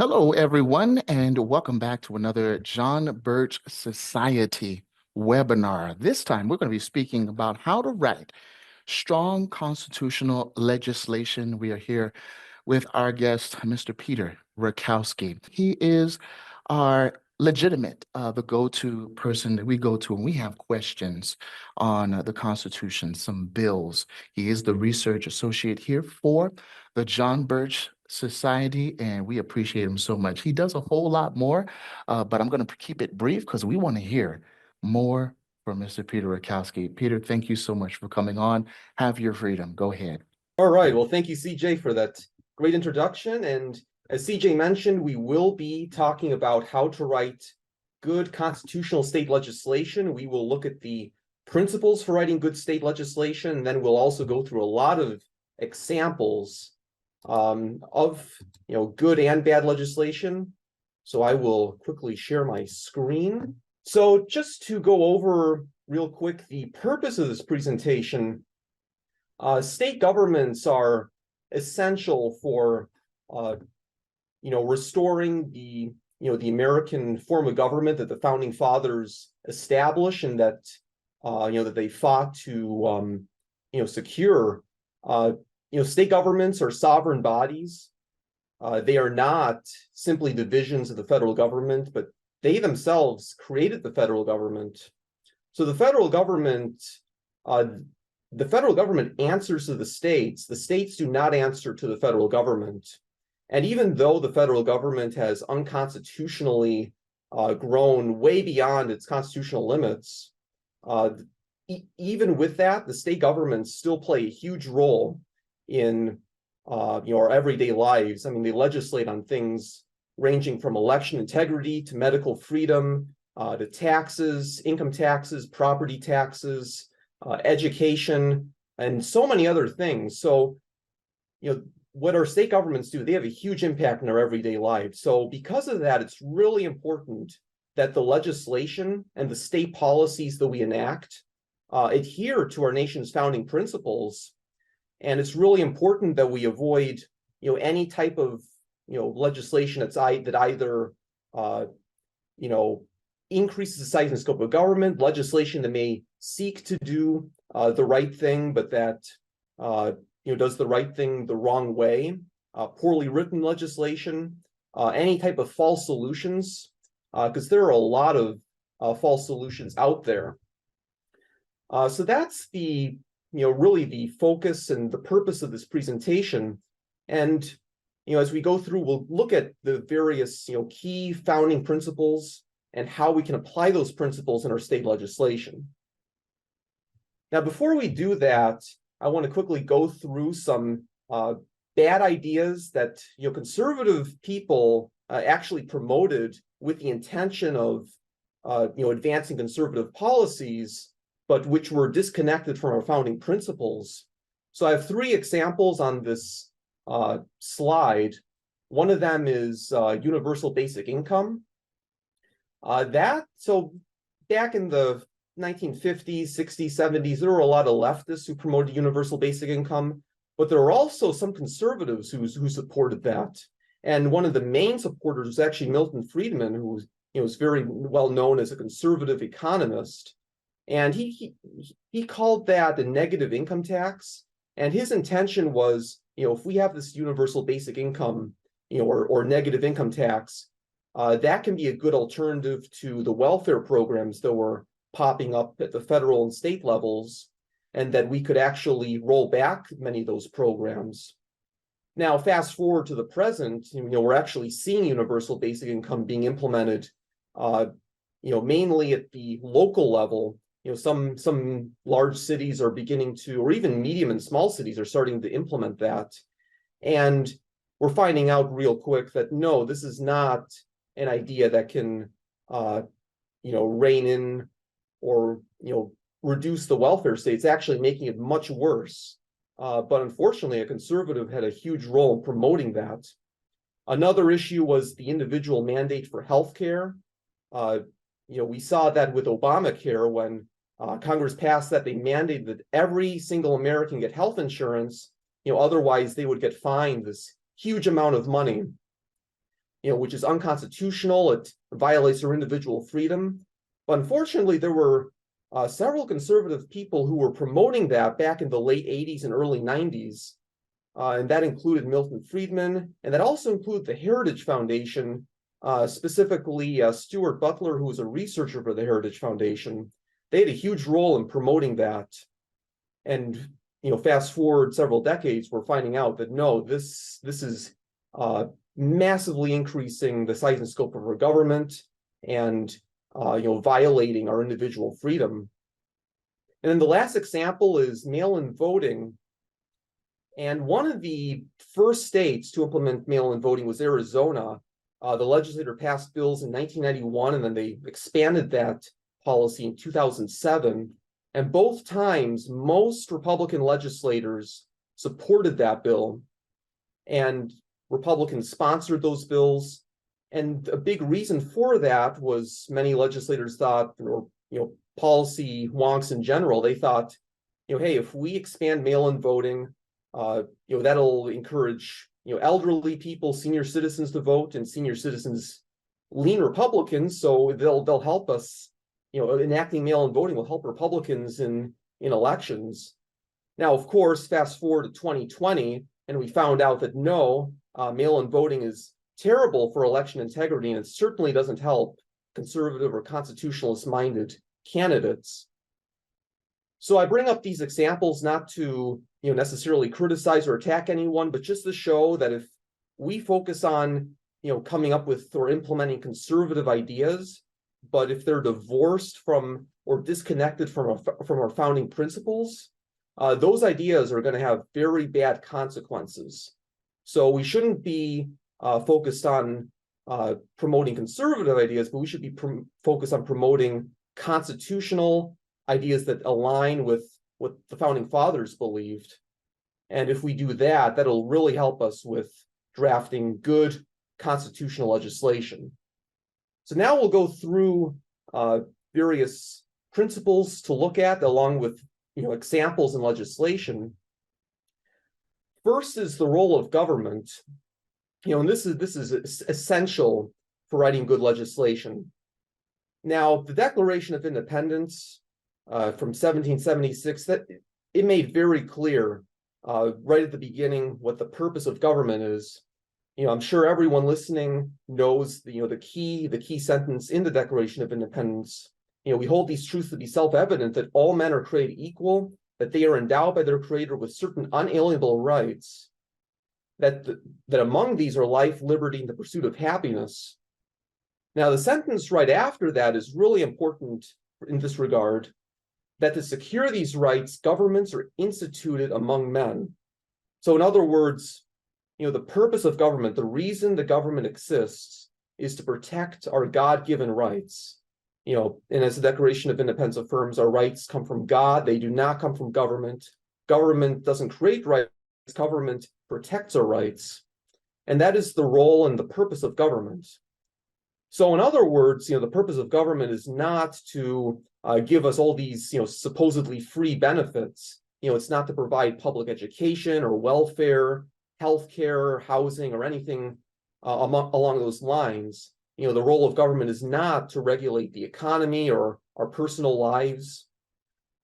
Hello, everyone, and welcome back to another John Birch Society webinar. This time, we're going to be speaking about how to write strong constitutional legislation. We are here with our guest, Mr. Peter Rykowski. He is our the go-to person that we go to when we have questions on the Constitution, some bills. He is the research associate here for the John Birch Society, and we appreciate him so much. He does a whole lot more, but I'm going to keep it brief because we want to hear more from Mr. Peter Rykowski. Peter, thank you so much for coming on. Have your freedom. Go ahead. All right. Well, thank you, CJ, for that great introduction. And as CJ mentioned, we will be talking about how to write good constitutional state legislation. We will look at the principles for writing good state legislation. And then we'll also go through a lot of examples of good and bad legislation. So I will quickly share my screen. So just to go over real quick the purpose of this presentation. State governments are essential for, restoring the American form of government that the founding fathers established and that, that they fought to, secure. State governments are sovereign bodies. They are not simply divisions of the federal government, but they themselves created the federal government. So the federal government answers to the states. The states do not answer to the federal government. And even though the federal government has unconstitutionally grown way beyond its constitutional limits, even with that, the state governments still play a huge role in our everyday lives. I mean, they legislate on things ranging from election integrity to medical freedom, to taxes, income taxes, property taxes, education, and so many other things. So, what our state governments do, they have a huge impact in our everyday lives. So because of that, it's really important that the legislation and the state policies that we enact adhere to our nation's founding principles. And it's really important that we avoid, any type of, legislation that either, increases the size and scope of government, legislation that may seek to do the right thing, but that does the right thing the wrong way, poorly written legislation, any type of false solutions, because there are a lot of false solutions out there. So that's the really the focus and the purpose of this presentation. And as we go through, we'll look at the various key founding principles and how we can apply those principles in our state legislation. Now, before we do that, I want to quickly go through some bad ideas that conservative people actually promoted with the intention of advancing conservative policies, but which were disconnected from our founding principles. So I have three examples on this slide. One of them is universal basic income. So back in the 1950s, 60s, 70s, there were a lot of leftists who promoted universal basic income, but there were also some conservatives who supported that. And one of the main supporters was actually Milton Friedman, who was very well known as a conservative economist. And he called that a negative income tax. And his intention was, if we have this universal basic income, or negative income tax, that can be a good alternative to the welfare programs that were popping up at the federal and state levels, and that we could actually roll back many of those programs. Now, fast forward to the present, we're actually seeing universal basic income being implemented, mainly at the local level. Some large cities are beginning to, or even medium and small cities are starting to implement that. And we're finding out real quick that no, this is not an idea that can, rein in or, reduce the welfare state. It's actually making it much worse. But unfortunately, a conservative had a huge role in promoting that. Another issue was the individual mandate for healthcare. We saw that with Obamacare when Congress passed that. They mandated that every single American get health insurance, otherwise they would get fined this huge amount of money. which is unconstitutional. It violates our individual freedom. But unfortunately, there were several conservative people who were promoting that back in the late 80s and early 90s. And that included Milton Friedman, and that also included the Heritage Foundation, specifically Stuart Butler, who was a researcher for the Heritage Foundation. They had a huge role in promoting that. And fast forward several decades, we're finding out that no, this is massively increasing the size and scope of our government and violating our individual freedom. And then the last example is mail-in voting. And one of the first states to implement mail-in voting was Arizona. The legislature passed bills in 1991, and then they expanded that policy in 2007. And both times, most Republican legislators supported that bill, and Republicans sponsored those bills. And a big reason for that was many legislators thought, or policy wonks in general, they thought, hey, if we expand mail-in voting, that'll encourage elderly people, senior citizens to vote, and senior citizens lean Republicans, so they'll help us. Enacting mail-in voting will help Republicans in elections. Now, of course, fast forward to 2020, and we found out that no, mail-in voting is terrible for election integrity, and it certainly doesn't help conservative or constitutionalist-minded candidates. So I bring up these examples not to necessarily criticize or attack anyone, but just to show that if we focus on coming up with or implementing conservative ideas, but if they're divorced from or disconnected from our founding principles, those ideas are going to have very bad consequences. So we shouldn't be focused on promoting conservative ideas, but we should be focused on promoting constitutional ideas that align with what the founding fathers believed. And if we do that, that'll really help us with drafting good constitutional legislation. So now we'll go through various principles to look at, along with examples in legislation. First is the role of government. And this is essential for writing good legislation. Now, the Declaration of Independence from 1776, that it made very clear right at the beginning what the purpose of government is. I'm sure everyone listening knows the key sentence in the Declaration of Independence. We hold these truths to be self-evident, that all men are created equal, that they are endowed by their Creator with certain unalienable rights, that among these are life, liberty, and the pursuit of happiness. Now, the sentence right after that is really important in this regard, that to secure these rights, governments are instituted among men. So in other words, the purpose of government, the reason the government exists, is to protect our God-given rights. And as the Declaration of Independence affirms, our rights come from God. They do not come from government. Government doesn't create rights. Government protects our rights. And that is the role and the purpose of government. So in other words, the purpose of government is not to give us all these, supposedly free benefits. It's not to provide public education or welfare, healthcare, housing, or anything along those lines. The role of government is not to regulate the economy or our personal lives.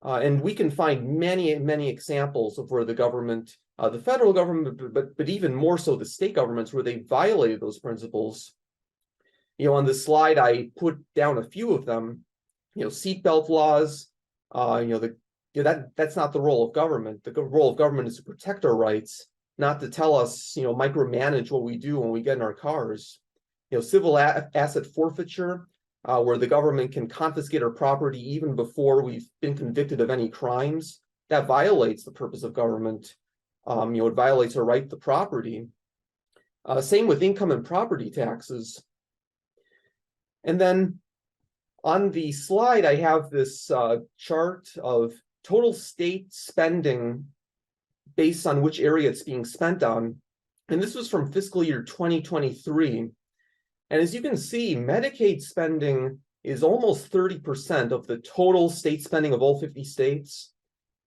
And we can find many, many examples of where the government, the federal government, but even more so the state governments, where they violated those principles. On this slide, I put down a few of them. Seatbelt laws. That's not the role of government. The role of government is to protect our rights, not to tell us, micromanage what we do when we get in our cars. Civil asset forfeiture, where the government can confiscate our property even before we've been convicted of any crimes. That violates the purpose of government. It violates our right to property. Same with income and property taxes. And then on the slide, I have this chart of total state spending based on which area it's being spent on. And this was from fiscal year 2023. And as you can see, Medicaid spending is almost 30% of the total state spending of all 50 states.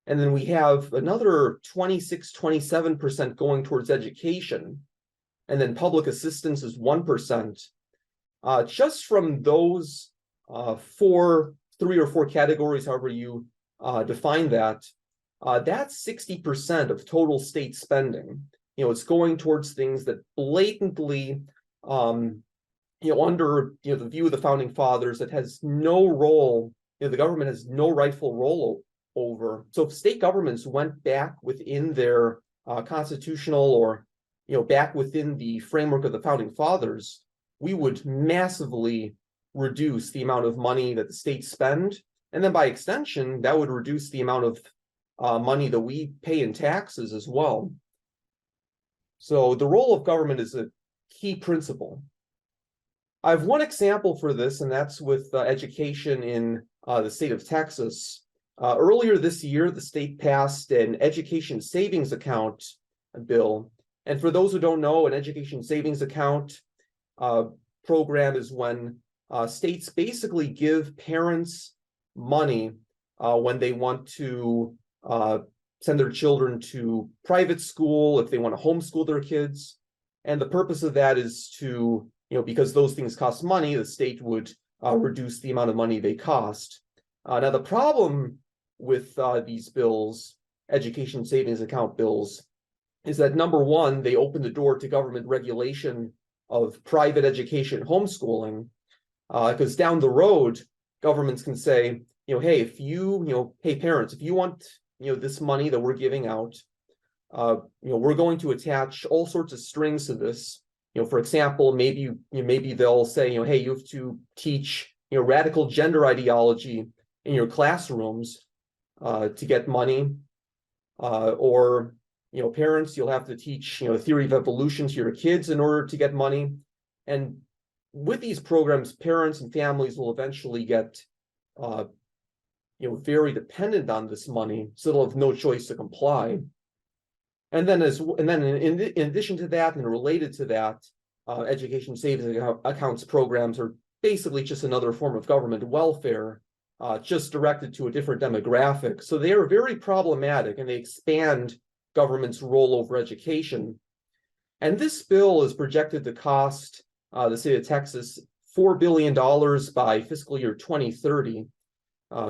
And then we have another 26, 27% going towards education. and then public assistance is 1%. Just from those three or four categories, however you define that, that's 60% of total state spending. It's going towards things that blatantly, under the view of the founding fathers, that has no role. The government has no rightful role over. So if state governments went back within their constitutional or back within the framework of the founding fathers, we would massively reduce the amount of money that the states spend, and then by extension, that would reduce the amount of money that we pay in taxes as well. So the role of government is a key principle. I have one example for this, and that's with education in the state of Texas. Earlier this year, the state passed an education savings account bill. And for those who don't know, an education savings account program is when states basically give parents money when they want to send their children to private school, if they want to homeschool their kids. And the purpose of that is to, because those things cost money, the state would reduce the amount of money they cost. Now, the problem with these bills, education savings account bills, is that number one, they open the door to government regulation of private education homeschooling, because down the road, governments can say, hey, hey, parents, if you want, this money that we're giving out, we're going to attach all sorts of strings to this. For example, maybe they'll say, hey, you have to teach, radical gender ideology in your classrooms to get money, or parents, you'll have to teach, the theory of evolution to your kids in order to get money. And with these programs, parents and families will eventually get, very dependent on this money, so they'll have no choice to comply. And then, in addition to that, and related to that, education savings accounts programs are basically just another form of government welfare, just directed to a different demographic. So they are very problematic, and they expand government's role over education. And this bill is projected to cost the state of Texas $4 billion by fiscal year 2030.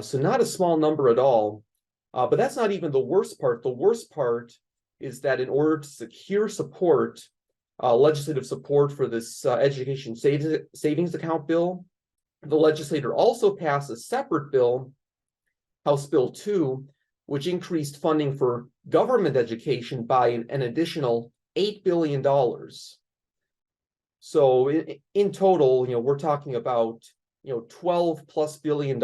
So not a small number at all. But that's not even the worst part. The worst part is that in order to secure support, legislative support for this education savings account bill, the legislator also passed a separate bill, House Bill 2, which increased funding for government education by an additional $8 billion. So in total, we're talking about, $12+ billion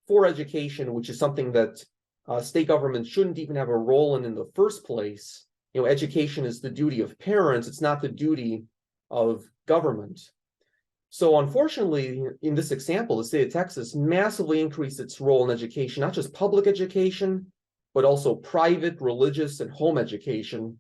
for education, which is something that state governments shouldn't even have a role in the first place. Education is the duty of parents. It's not the duty of government. So unfortunately, in this example, the state of Texas massively increased its role in education, not just public education, but also private, religious, and home education.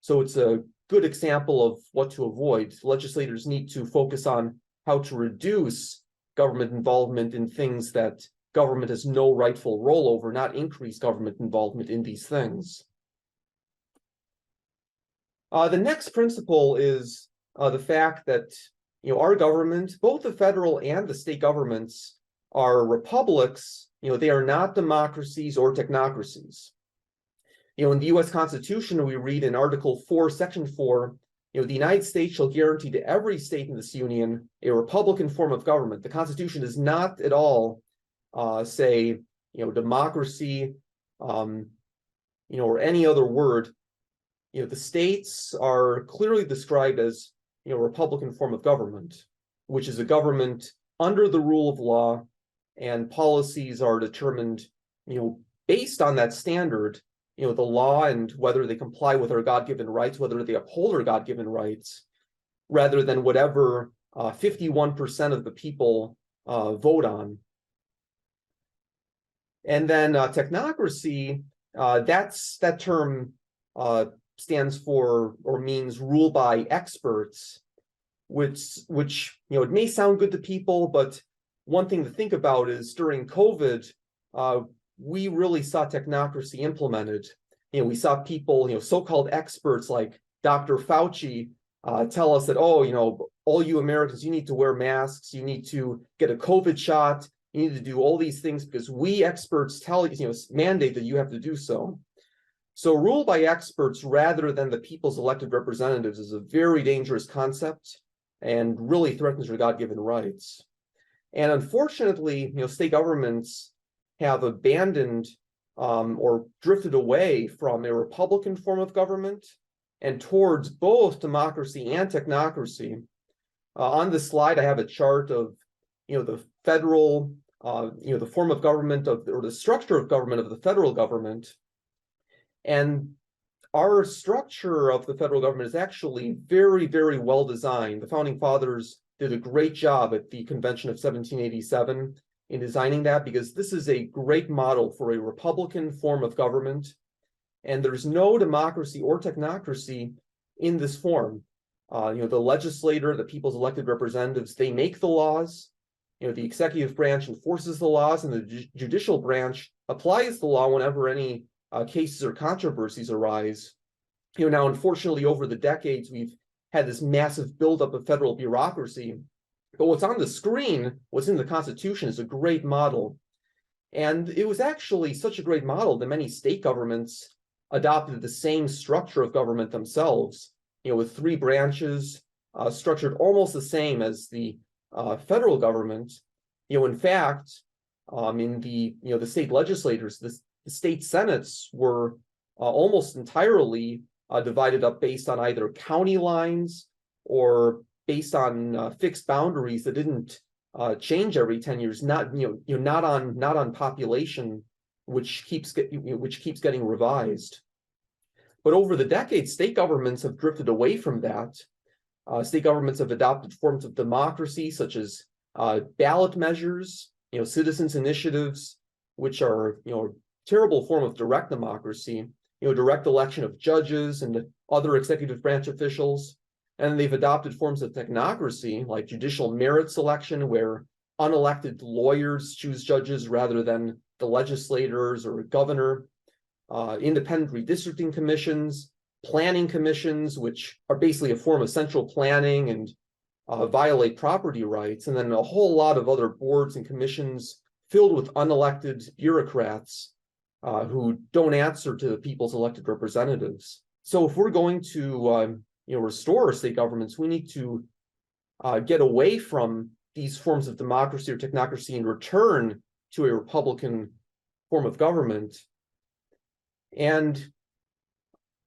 So it's a good example of what to avoid. Legislators need to focus on how to reduce government involvement in things that government has no rightful role over, not increase government involvement in these things. The next principle is the fact that our government, both the federal and the state governments, are republics. They are not democracies or technocracies. In the U.S. Constitution, we read in Article 4, Section 4, the United States shall guarantee to every state in this union a republican form of government. The Constitution does not at all say, democracy, or any other word. The states are clearly described as, a republican form of government, which is a government under the rule of law, and policies are determined, based on that standard, the law and whether they comply with our God-given rights, whether they uphold our God-given rights, rather than whatever 51% of the people vote on. And then technocracy, that term stands for or means rule by experts, which it may sound good to people, but one thing to think about is during COVID, we really saw technocracy implemented. We saw people, so-called experts like Dr. Fauci tell us that, oh, all you Americans, you need to wear masks, you need to get a COVID shot, you need to do all these things because we experts tell you, mandate that you have to do so. So rule by experts rather than the people's elected representatives is a very dangerous concept and really threatens your God-given rights. And unfortunately, state governments have abandoned or drifted away from a Republican form of government and towards both democracy and technocracy. On this slide, I have a chart of, the federal, the form of government or the structure of government of the federal government. And our structure of the federal government is actually very, very well designed. The founding fathers did a great job at the Convention of 1787 in designing that, because this is a great model for a Republican form of government. And there's no democracy or technocracy in this form. The legislator, the people's elected representatives, they make the laws. The executive branch enforces the laws, and the judicial branch applies the law whenever any cases or controversies arise. Now, unfortunately, over the decades, we've had this massive buildup of federal bureaucracy. But what's on the screen, what's in the Constitution, is a great model. And it was actually such a great model that many state governments adopted the same structure of government themselves, with three branches, structured almost the same as the federal government. In fact, in the state legislatures, the state senates were almost entirely divided up based on either county lines or based on fixed boundaries that didn't change every 10 years, not on population, which keeps getting revised. But over the decades, state governments have drifted away from that. State governments have adopted forms of democracy, such as ballot measures, citizens initiatives, which are a terrible form of direct democracy, direct election of judges and other executive branch officials. And they've adopted forms of technocracy, like judicial merit selection, where unelected lawyers choose judges rather than the legislators or a governor, independent redistricting commissions, planning commissions, which are basically a form of central planning and violate property rights, and then a whole lot of other boards and commissions filled with unelected bureaucrats who don't answer to the people's elected representatives. So if we're going to restore state governments, we need to get away from these forms of democracy or technocracy and return to a Republican form of government. And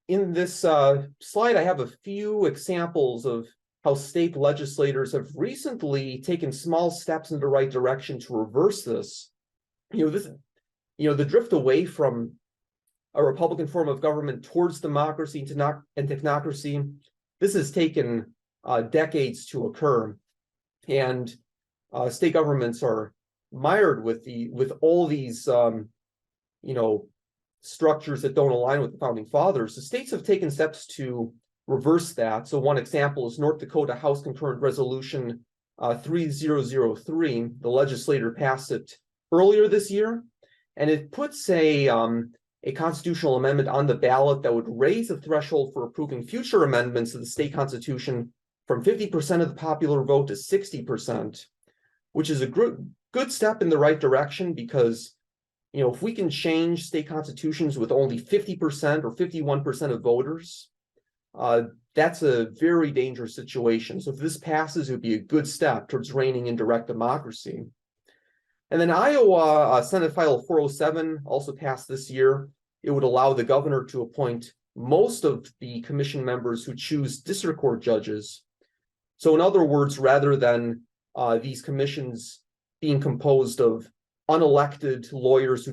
in this slide, I have a few examples of how state legislators have recently taken small steps in the right direction to reverse this. The drift away from a Republican form of government towards democracy and technocracy, this has taken decades to occur. And state governments are mired with all these structures that don't align with the founding fathers. The states have taken steps to reverse that. So one example is North Dakota House Concurrent Resolution 3003. The legislature passed it earlier this year, and it puts a constitutional amendment on the ballot that would raise the threshold for approving future amendments to the state constitution from 50% of the popular vote to 60%, which is a good step in the right direction, because if we can change state constitutions with only 50% or 51% of voters, that's a very dangerous situation. So if this passes, it would be a good step towards reigning in direct democracy. And then Iowa Senate File 407 also passed this year. It would allow the governor to appoint most of the commission members who choose district court judges. So in other words, rather than these commissions being composed of unelected lawyers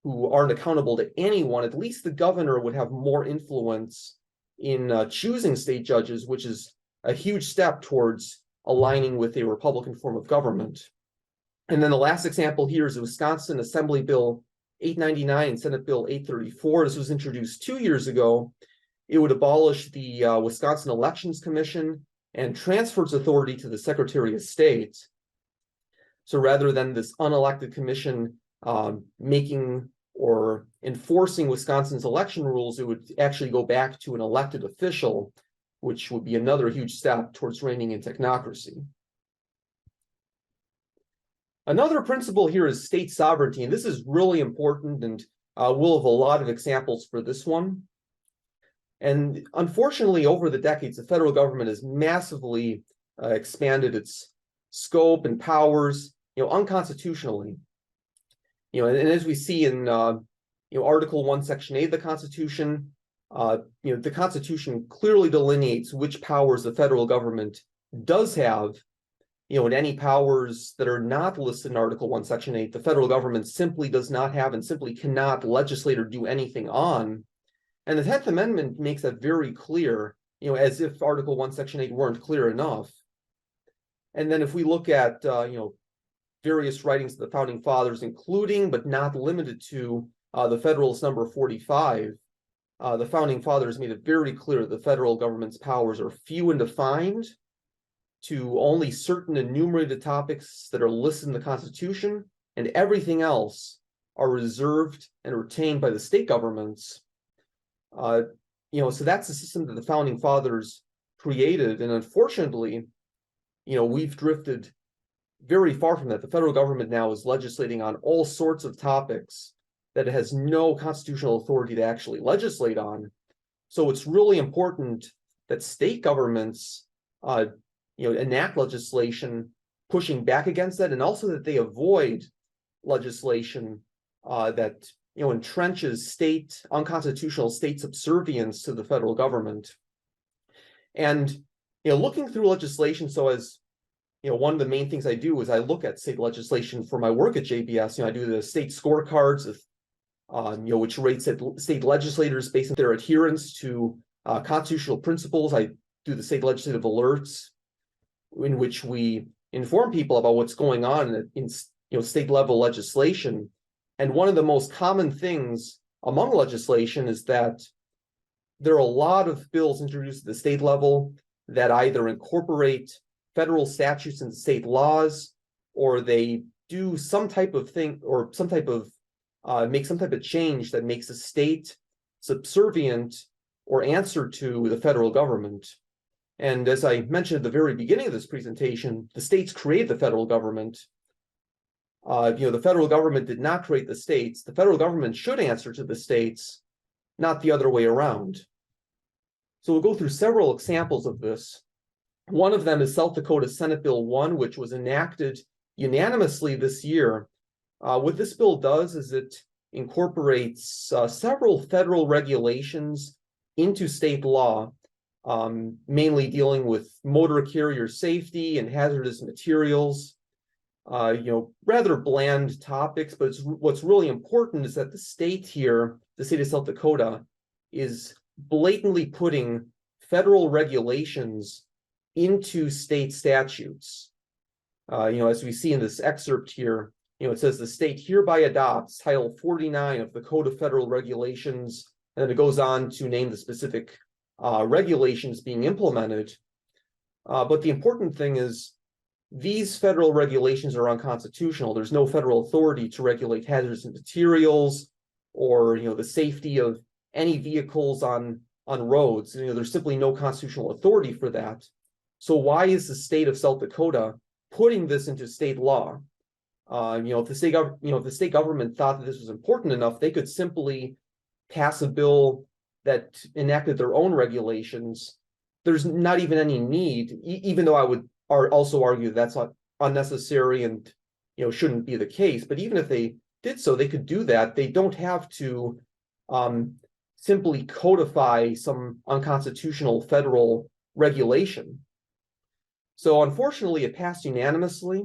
who aren't accountable to anyone, at least the governor would have more influence in choosing state judges, which is a huge step towards aligning with a Republican form of government. And then the last example here is the Wisconsin Assembly Bill 899 and Senate Bill 834. This was introduced 2 years ago. It would abolish the Wisconsin Elections Commission and transfer its authority to the Secretary of State. So rather than this unelected commission making or enforcing Wisconsin's election rules, it would actually go back to an elected official, which would be another huge step towards reigning in technocracy. Another principle here is state sovereignty, and this is really important, and we'll have a lot of examples for this one. And unfortunately, over the decades, the federal government has massively expanded its scope and powers, unconstitutionally. And as we see in Article 1, Section 8 of the Constitution, the Constitution clearly delineates which powers the federal government does have, and any powers that are not listed in Article 1, Section 8, the federal government simply does not have and simply cannot legislate or do anything on. And the 10th Amendment makes that very clear, as if Article 1, Section 8 weren't clear enough. And then if we look at, various writings of the Founding Fathers, including but not limited to the Federalist Number 45, the Founding Fathers made it very clear the federal government's powers are few and defined to only certain enumerated topics that are listed in the Constitution, and everything else are reserved and retained by the state governments. So that's the system that the Founding Fathers created, and unfortunately, we've drifted very far from that. The federal government now is legislating on all sorts of topics that it has no constitutional authority to actually legislate on. So it's really important that state governments, enact legislation pushing back against that, and also that they avoid legislation that entrenches unconstitutional state subservience to the federal government. And looking through legislation, so as one of the main things I do is I look at state legislation for my work at JBS. I do the state scorecards, which rates state legislators based on their adherence to constitutional principles. I do the state legislative alerts, in which we inform people about what's going on in state level legislation. And one of the most common things among legislation is that there are a lot of bills introduced at the state level that either incorporate federal statutes into state laws, or they do some type of thing, or make some type of change that makes the state subservient or answer to the federal government. And as I mentioned at the very beginning of this presentation, the states create the federal government. The federal government did not create the states. The federal government should answer to the states, not the other way around. So we'll go through several examples of this. One of them is South Dakota Senate Bill 1, which was enacted unanimously this year. What this bill does is it incorporates several federal regulations into state law, mainly dealing with motor carrier safety and hazardous materials. Rather bland topics, but what's really important is that the state here, the state of South Dakota, is blatantly putting federal regulations into state statutes. As we see in this excerpt here, it says the state hereby adopts Title 49 of the Code of Federal Regulations, and then it goes on to name the specific regulations being implemented. But the important thing is these federal regulations are unconstitutional. There's no federal authority to regulate hazardous materials or the safety of any vehicles on roads. There's simply no constitutional authority for that. So why is the state of South Dakota putting this into state law? If the state government thought that this was important enough, they could simply pass a bill that enacted their own regulations. There's not even any need, even though I would also argue that's not unnecessary and shouldn't be the case. But even if they did so, they could do that. They don't have to simply codify some unconstitutional federal regulation. So unfortunately, it passed unanimously,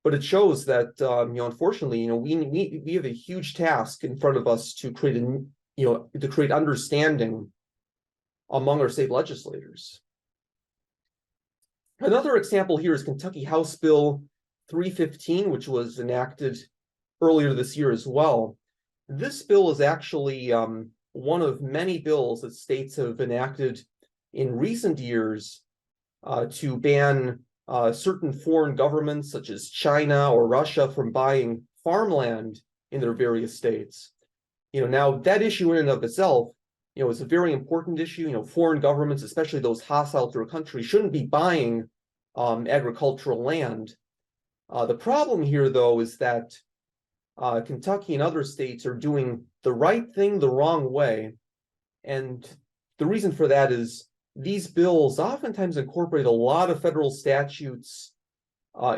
but it shows that unfortunately, we have a huge task in front of us to create to create understanding among our state legislators. Another example here is Kentucky House Bill 315, which was enacted earlier this year as well. This bill is actually one of many bills that states have enacted in recent years to ban certain foreign governments, such as China or Russia, from buying farmland in their various states. Now that issue in and of itself, is a very important issue. Foreign governments, especially those hostile to a country, shouldn't be buying agricultural land. The problem here, though, is that Kentucky and other states are doing the right thing the wrong way. And the reason for that is these bills oftentimes incorporate a lot of federal statutes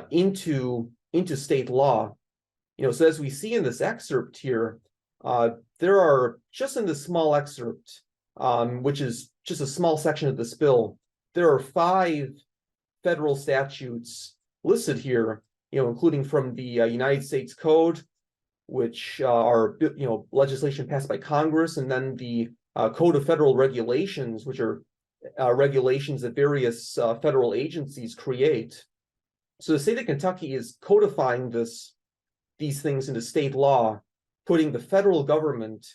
into state law. So as we see in this excerpt here, there are, just in this small excerpt, which is just a small section of this bill, there are 5 federal statutes listed here, including from the United States Code, which are legislation passed by Congress, and then the Code of Federal Regulations, which are regulations that various federal agencies create. So the state of Kentucky is codifying these things into state law, putting the federal government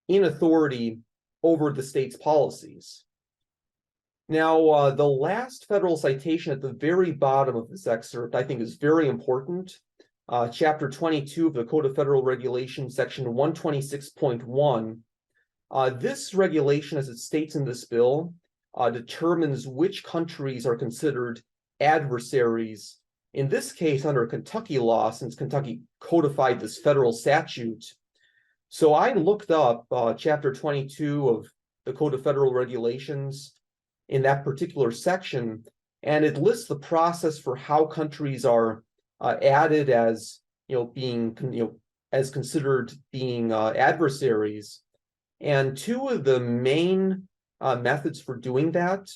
in authority over the state's policies. Now, the last federal citation at the very bottom of this excerpt, I think, is very important. Chapter 22 of the Code of Federal Regulations, section 126.1. This regulation, as it states in this bill, determines which countries are considered adversaries. In this case, under Kentucky law, since Kentucky codified this federal statute. So I looked up chapter 22 of the Code of Federal Regulations in that particular section, and it lists the process for how countries are added as being as considered being adversaries. And 2 of the main methods for doing that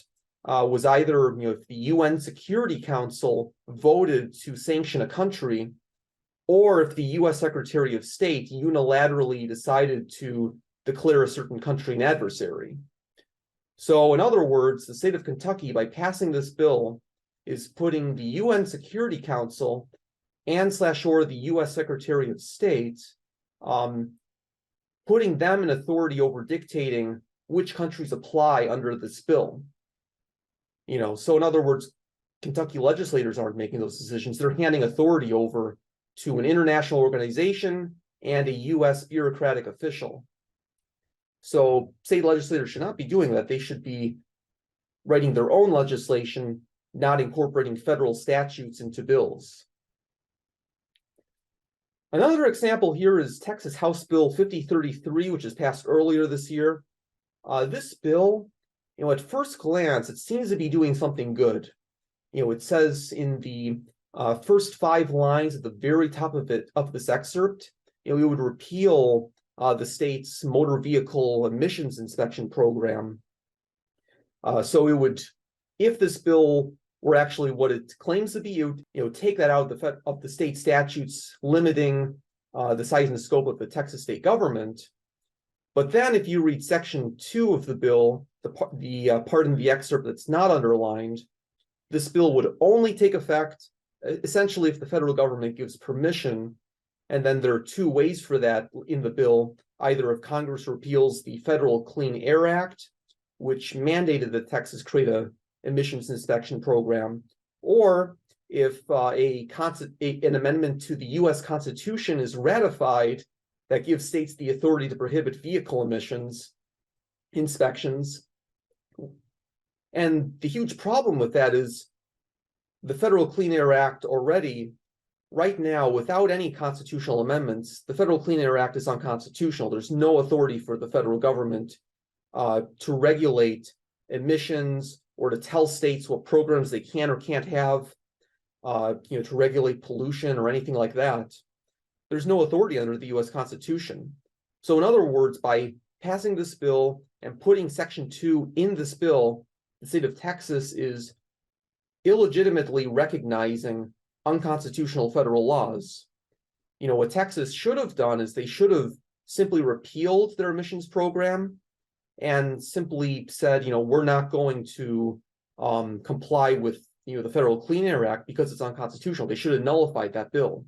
was either if the UN Security Council voted to sanction a country, or if the US Secretary of State unilaterally decided to declare a certain country an adversary. So in other words, the state of Kentucky, by passing this bill, is putting the UN Security Council and/or the US Secretary of State, putting them in authority over dictating which countries apply under this bill. So in other words, Kentucky legislators aren't making those decisions. They're handing authority over to an international organization and a US bureaucratic official. So state legislators should not be doing that. They should be writing their own legislation, not incorporating federal statutes into bills. Another example here is Texas House Bill 5033, which was passed earlier this year. This bill, at first glance, it seems to be doing something good. It says in the first 5 lines at the very top of this excerpt, it would repeal the state's motor vehicle emissions inspection program. So it would, if this bill were actually what it claims to be, it would take that out of the state statutes limiting the size and scope of the Texas state government. But then if you read section 2 of the bill, the part in the excerpt that's not underlined, this bill would only take effect essentially if the federal government gives permission. And then there are 2 ways for that in the bill, either if Congress repeals the Federal Clean Air Act, which mandated that Texas create an emissions inspection program, or if an amendment to the US Constitution is ratified that gives states the authority to prohibit vehicle emissions inspections. And the huge problem with that is the Federal Clean Air Act already, right now, without any constitutional amendments, the Federal Clean Air Act is unconstitutional. There's no authority for the federal government to regulate emissions or to tell states what programs they can or can't have, to regulate pollution or anything like that. There's no authority under the US Constitution. So in other words, by passing this bill and putting section 2 in this bill, the state of Texas is illegitimately recognizing unconstitutional federal laws. What Texas should have done is they should have simply repealed their emissions program and simply said, we're not going to comply with the Federal Clean Air Act because it's unconstitutional. They should have nullified that bill.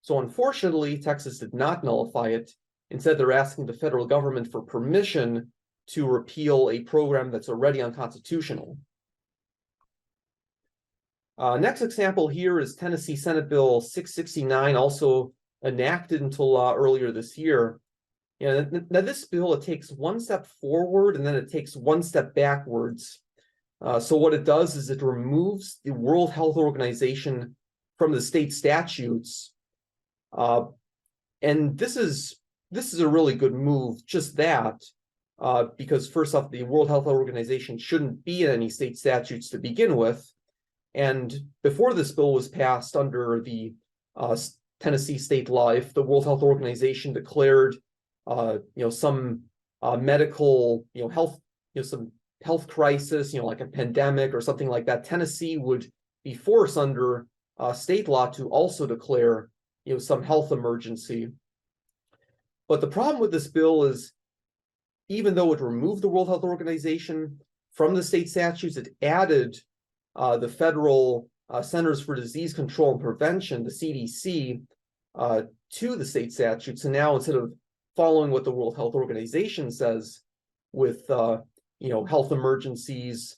So unfortunately, Texas did not nullify it. Instead, they're asking the federal government for permission to repeal a program that's already unconstitutional. Next example here is Tennessee Senate Bill 669, also enacted into law earlier this year. Now this bill, it takes one step forward and then it takes one step backwards. So what it does is it removes the World Health Organization from the state statutes. And this is a really good move, just that, because first off, the World Health Organization shouldn't be in any state statutes to begin with. And before this bill was passed under the Tennessee state law, if the World Health Organization declared some medical health some health crisis, like a pandemic or something like that, Tennessee would be forced under state law to also declare some health emergency. But the problem with this bill is, even though it removed the World Health Organization from the state statutes, it added the federal Centers for Disease Control and Prevention, the CDC, to the state statutes. And now, instead of following what the World Health Organization says with health emergencies,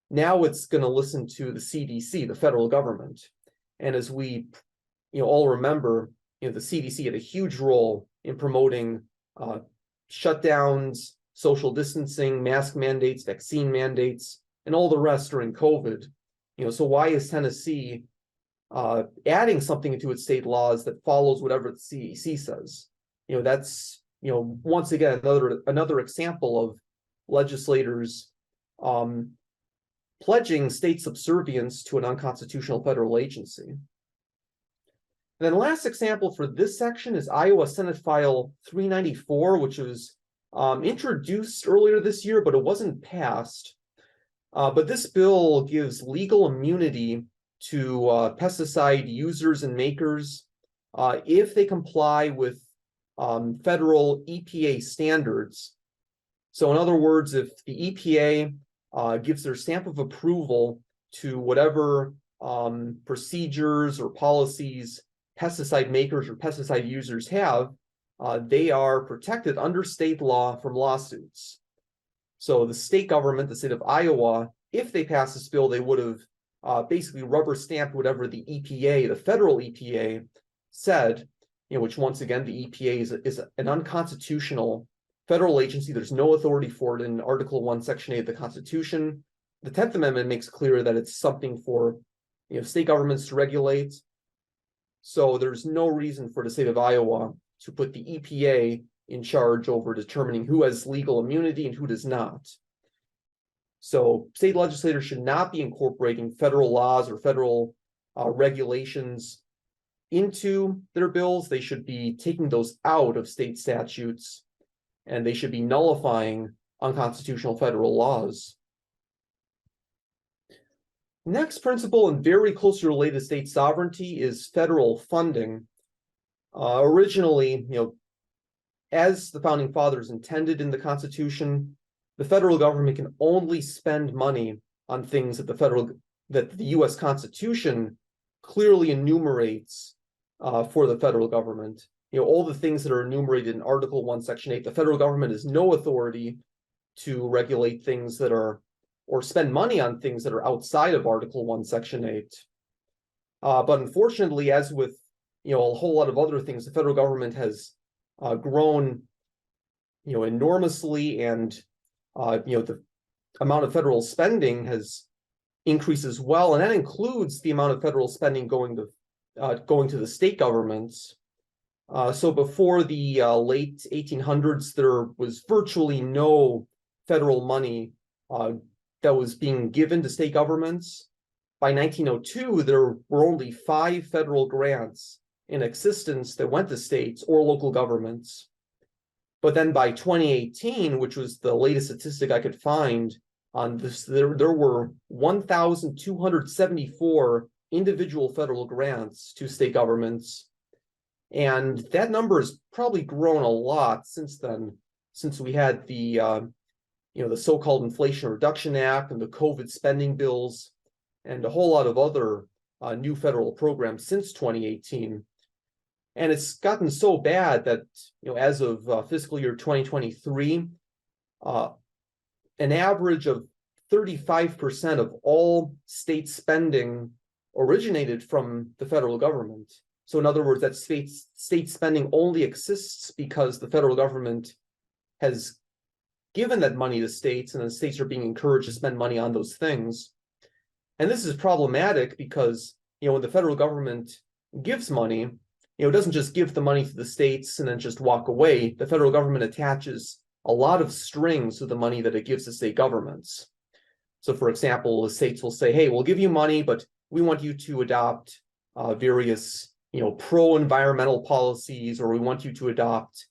now it's going to listen to the CDC, the federal government. And as we all remember, the CDC had a huge role in promoting shutdowns, social distancing, mask mandates, vaccine mandates, and all the rest during COVID. So why is Tennessee adding something into its state laws that follows whatever the CDC says? That's once again another example of legislators pledging state subservience to an unconstitutional federal agency. And then the last example for this section is Iowa Senate File 394, which was introduced earlier this year, but it wasn't passed. But this bill gives legal immunity to pesticide users and makers if they comply with federal EPA standards. So in other words, if the EPA gives their stamp of approval to whatever procedures or policies pesticide makers or pesticide users have, they are protected under state law from lawsuits. So the state government, the state of Iowa, if they pass this bill, they would have basically rubber stamped whatever the EPA, the federal EPA, said, which once again, the EPA is an unconstitutional federal agency. There's no authority for it in Article 1, Section 8 of the Constitution. The 10th Amendment makes clear that it's something for state governments to regulate. So there's no reason for the state of Iowa to put the EPA in charge over determining who has legal immunity and who does not. So state legislators should not be incorporating federal laws or federal regulations into their bills. They should be taking those out of state statutes, and they should be nullifying unconstitutional federal laws. Next principle, and very closely related to state sovereignty, is federal funding. Originally, as the founding fathers intended in the Constitution, the federal government can only spend money on things that the U.S. Constitution clearly enumerates for the federal government. All the things that are enumerated in Article 1, Section 8, the federal government has no authority to regulate things that are, or spend money on things that are outside of Article 1, Section 8. But unfortunately, as with a whole lot of other things, the federal government has grown enormously, and the amount of federal spending has increased as well, and that includes the amount of federal spending going to the state governments. So before the late 1800s, there was virtually no federal money that was being given to state governments. By 1902, there were only 5 federal grants in existence that went to states or local governments. But then by 2018, which was the latest statistic I could find on this, there were 1,274 individual federal grants to state governments. And that number has probably grown a lot since then, since we had the so-called Inflation Reduction Act and the COVID spending bills and a whole lot of other new federal programs since 2018. And it's gotten so bad that, as of fiscal year 2023, an average of 35% of all state spending originated from the federal government. So in other words, that state spending only exists because the federal government has given that money to states, and the states are being encouraged to spend money on those things. And this is problematic because, when the federal government gives money, it doesn't just give the money to the states and then just walk away. The federal government attaches a lot of strings to the money that it gives to state governments. So, for example, the states will say, hey, we'll give you money, but we want you to adopt various, pro-environmental policies, or we want you to adopt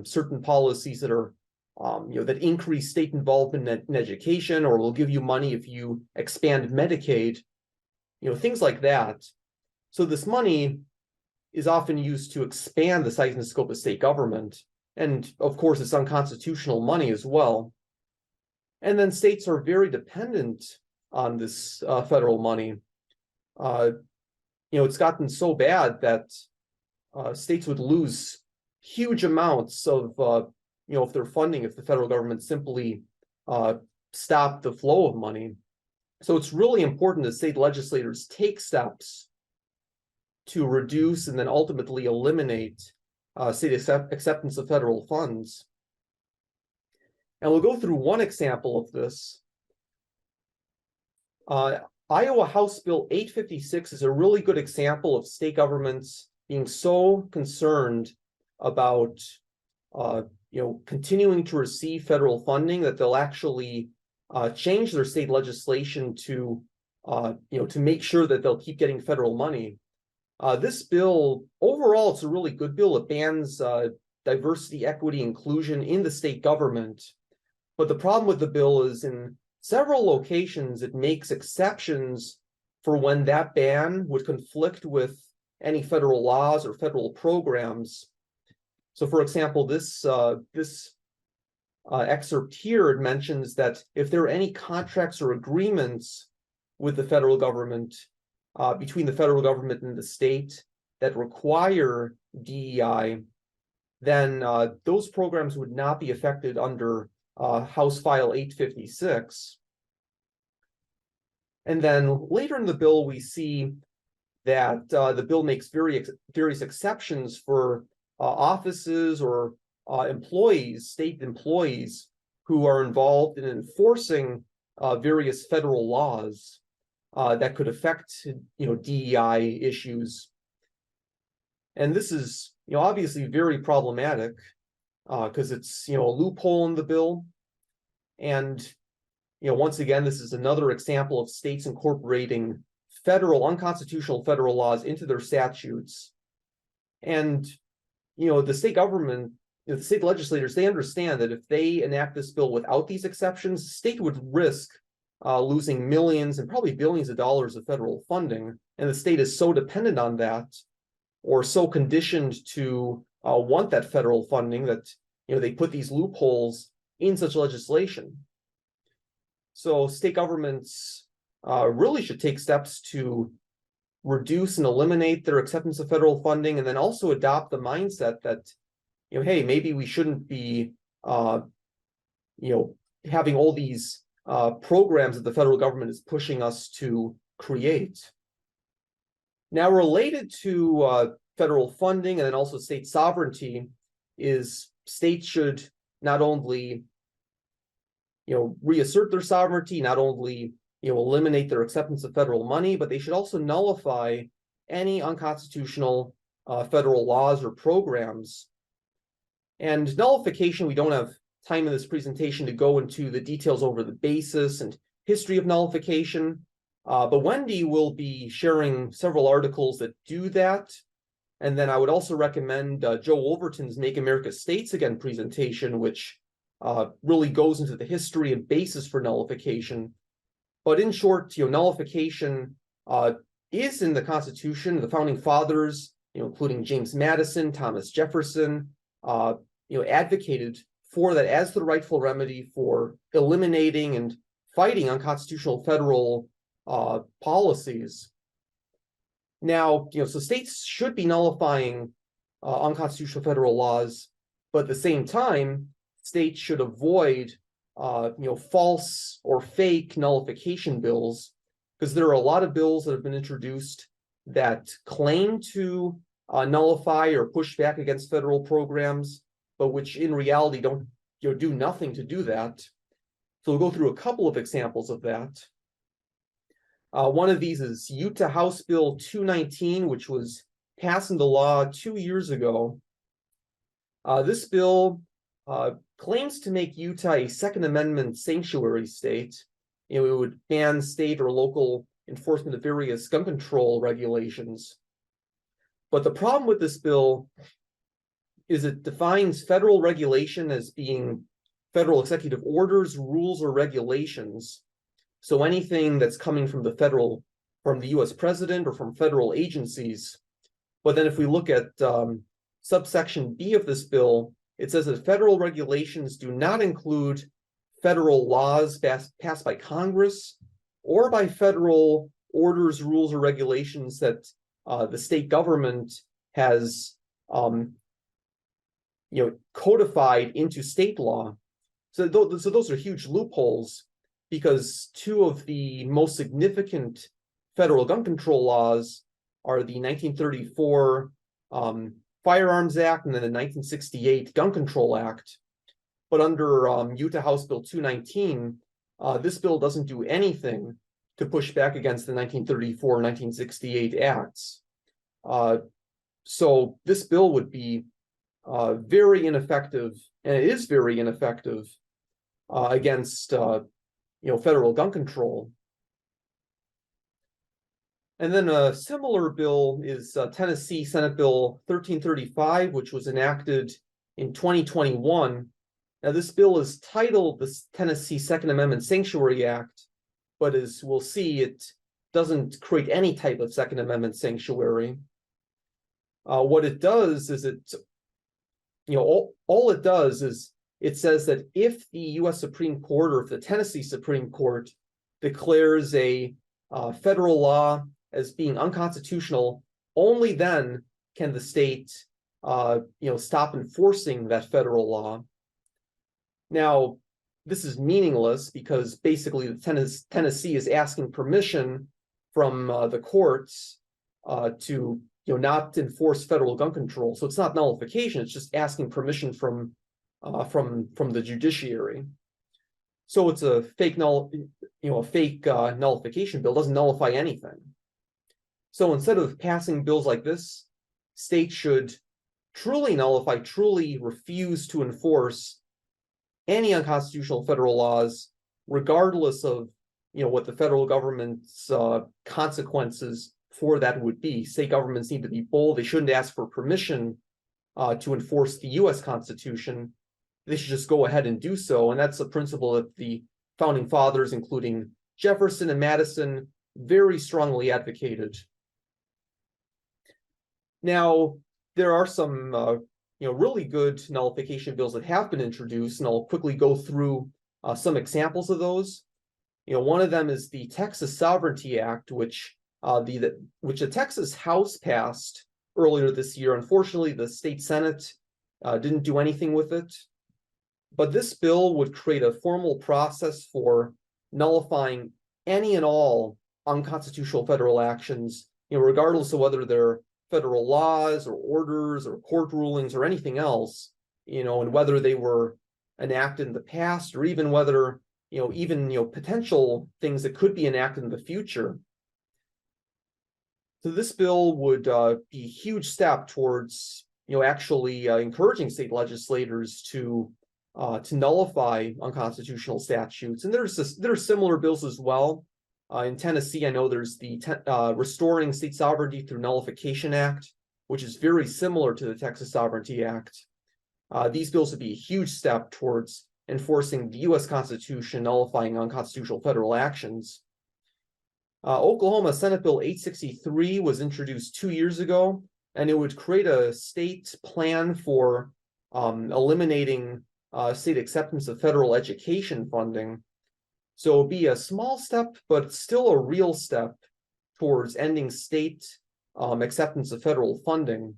certain policies that are, that increase state involvement in education, or we'll give you money if you expand Medicaid, things like that. So this money is often used to expand the size and scope of state government. And of course, it's unconstitutional money as well. And then states are very dependent on this federal money. It's gotten so bad that states would lose huge amounts of, of their funding if the federal government simply stopped the flow of money. So it's really important that state legislators take steps to reduce and then ultimately eliminate state acceptance of federal funds. And we'll go through one example of this. Iowa House Bill 856 is a really good example of state governments being so concerned about continuing to receive federal funding that they'll actually change their state legislation to make sure that they'll keep getting federal money. This bill, overall, it's a really good bill. It bans diversity, equity, inclusion in the state government. But the problem with the bill is in several locations, it makes exceptions for when that ban would conflict with any federal laws or federal programs. So, for example, this excerpt here, it mentions that if there are any contracts or agreements with the federal government, between the federal government and the state that require DEI, then those programs would not be affected under House File 856. And then later in the bill, we see that the bill makes various exceptions for offices or employees, state employees, who are involved in enforcing various federal laws that could affect, DEI issues. And this is, obviously very problematic because it's, a loophole in the bill. And, once again, this is another example of states incorporating unconstitutional federal laws into their statutes. And, the state government, the state legislators, they understand that if they enact this bill without these exceptions, the state would risk losing millions and probably billions of dollars of federal funding. And the state is so dependent on that, or so conditioned to want that federal funding, that they put these loopholes in such legislation. So state governments really should take steps to reduce and eliminate their acceptance of federal funding, and then also adopt the mindset that, hey, maybe we shouldn't be, having all these programs that the federal government is pushing us to create. Now, related to federal funding and then also state sovereignty is states should not only, reassert their sovereignty, not only, eliminate their acceptance of federal money, but they should also nullify any unconstitutional federal laws or programs. And nullification, we don't have time in this presentation to go into the details over the basis and history of nullification, but Wendy will be sharing several articles that do that. And then I would also recommend Joe Overton's Make America States Again presentation, which really goes into the history and basis for nullification. But in short, nullification is in the Constitution. The founding fathers, including James Madison, Thomas Jefferson, advocated for that as the rightful remedy for eliminating and fighting unconstitutional federal policies. Now, so states should be nullifying unconstitutional federal laws, but at the same time, states should avoid false or fake nullification bills, because there are a lot of bills that have been introduced that claim to nullify or push back against federal programs, but which in reality don't do nothing to do that. So we'll go through a couple of examples of that. One of these is Utah House Bill 219, which was passed into law 2 years ago. This bill claims to make Utah a Second Amendment sanctuary state. It would ban state or local enforcement of various gun control regulations. But the problem with this bill is it defines federal regulation as being federal executive orders, rules, or regulations. So anything that's coming from the US president or from federal agencies. But then if we look at subsection B of this bill, it says that federal regulations do not include federal laws passed by Congress or by federal orders, rules, or regulations that the state government has codified into state law. So those are huge loopholes, because two of the most significant federal gun control laws are the 1934 Firearms Act and then the 1968 Gun Control Act. But under Utah House Bill 219, this bill doesn't do anything to push back against the 1934 and 1968 acts. So this bill would be very ineffective, and it is very ineffective against federal gun control. And then a similar bill is Tennessee Senate Bill 1335, which was enacted in 2021. Now, this bill is titled the Tennessee Second Amendment Sanctuary Act, but as we'll see, it doesn't create any type of Second Amendment sanctuary. What it does is all it does is it says that if the U.S. Supreme Court or if the Tennessee Supreme Court declares a federal law as being unconstitutional, only then can the state stop enforcing that federal law. Now, this is meaningless because basically the Tennessee is asking permission from the courts to not enforce federal gun control. So it's not nullification; it's just asking permission from the judiciary. So it's a fake nullification bill. It doesn't nullify anything. So instead of passing bills like this, states should truly nullify, truly refuse to enforce any unconstitutional federal laws, regardless of what the federal government's consequences for that would be. State governments need to be bold. They shouldn't ask for permission to enforce the U.S. Constitution. They should just go ahead and do so. And that's a principle that the founding fathers, including Jefferson and Madison, very strongly advocated. Now, there are some really good nullification bills that have been introduced, and I'll quickly go through some examples of those. One of them is the Texas Sovereignty Act, which the Texas House passed earlier this year. Unfortunately, the state Senate didn't do anything with it. But this bill would create a formal process for nullifying any and all unconstitutional federal actions, regardless of whether they're federal laws or orders or court rulings or anything else, and whether they were enacted in the past or even whether, potential things that could be enacted in the future. So this bill would be a huge step towards, actually encouraging state legislators to nullify unconstitutional statutes. And there are similar bills as well. In Tennessee, I know there's the Restoring State Sovereignty Through Nullification Act, which is very similar to the Texas Sovereignty Act. These bills would be a huge step towards enforcing the U.S. Constitution, nullifying unconstitutional federal actions. Oklahoma Senate Bill 863 was introduced 2 years ago, and it would create a state plan for eliminating state acceptance of federal education funding. So it'll be a small step, but still a real step towards ending state acceptance of federal funding.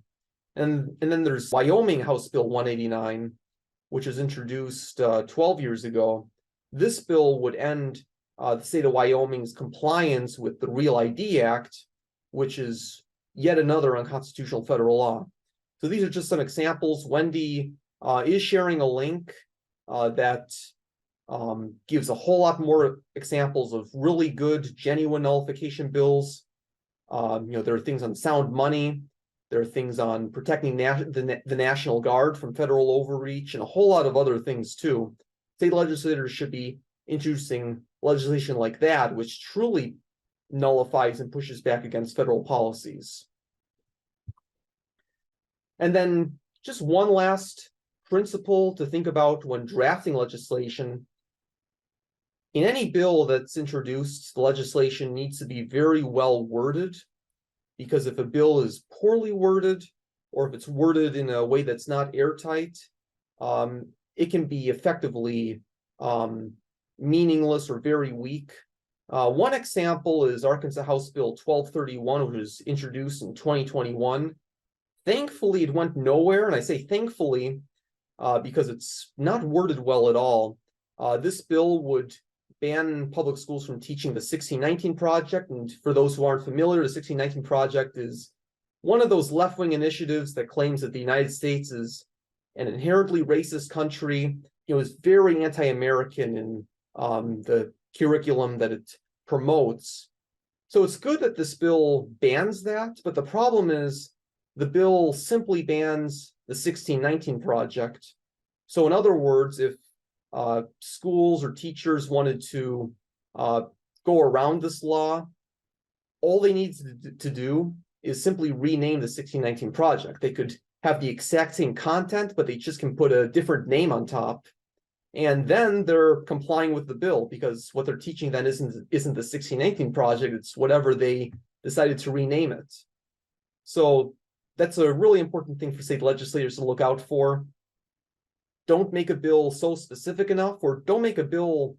And then there's Wyoming House Bill 189, which was introduced 12 years ago. This bill would end the state of Wyoming's compliance with the Real ID Act, which is yet another unconstitutional federal law. So these are just some examples. Wendy is sharing a link that gives a whole lot more examples of really good, genuine nullification bills. There are things on sound money. There are things on protecting the National Guard from federal overreach and a whole lot of other things too. State legislators should be introducing legislation like that, which truly nullifies and pushes back against federal policies. And then just one last principle to think about when drafting legislation. In any bill that's introduced, the legislation needs to be very well worded, because if a bill is poorly worded, or if it's worded in a way that's not airtight, it can be effectively meaningless or very weak. One example is Arkansas House Bill 1231, which was introduced in 2021. Thankfully, it went nowhere, and I say thankfully because it's not worded well at all. This bill would ban public schools from teaching the 1619 Project, and for those who aren't familiar, the 1619 Project is one of those left-wing initiatives that claims that the United States is an inherently racist country. Is very anti-American in the curriculum that it promotes. So it's good that this bill bans that, but the problem is the bill simply bans the 1619 Project. So in other words, if schools or teachers wanted to go around this law, all they need to do is simply rename the 1619 Project. They could have the exact same content, but they just can put a different name on top. And then they're complying with the bill, because what they're teaching then isn't the 1619 Project, it's whatever they decided to rename it. So that's a really important thing for state legislators to look out for. Don't make a bill so specific enough, or don't make a bill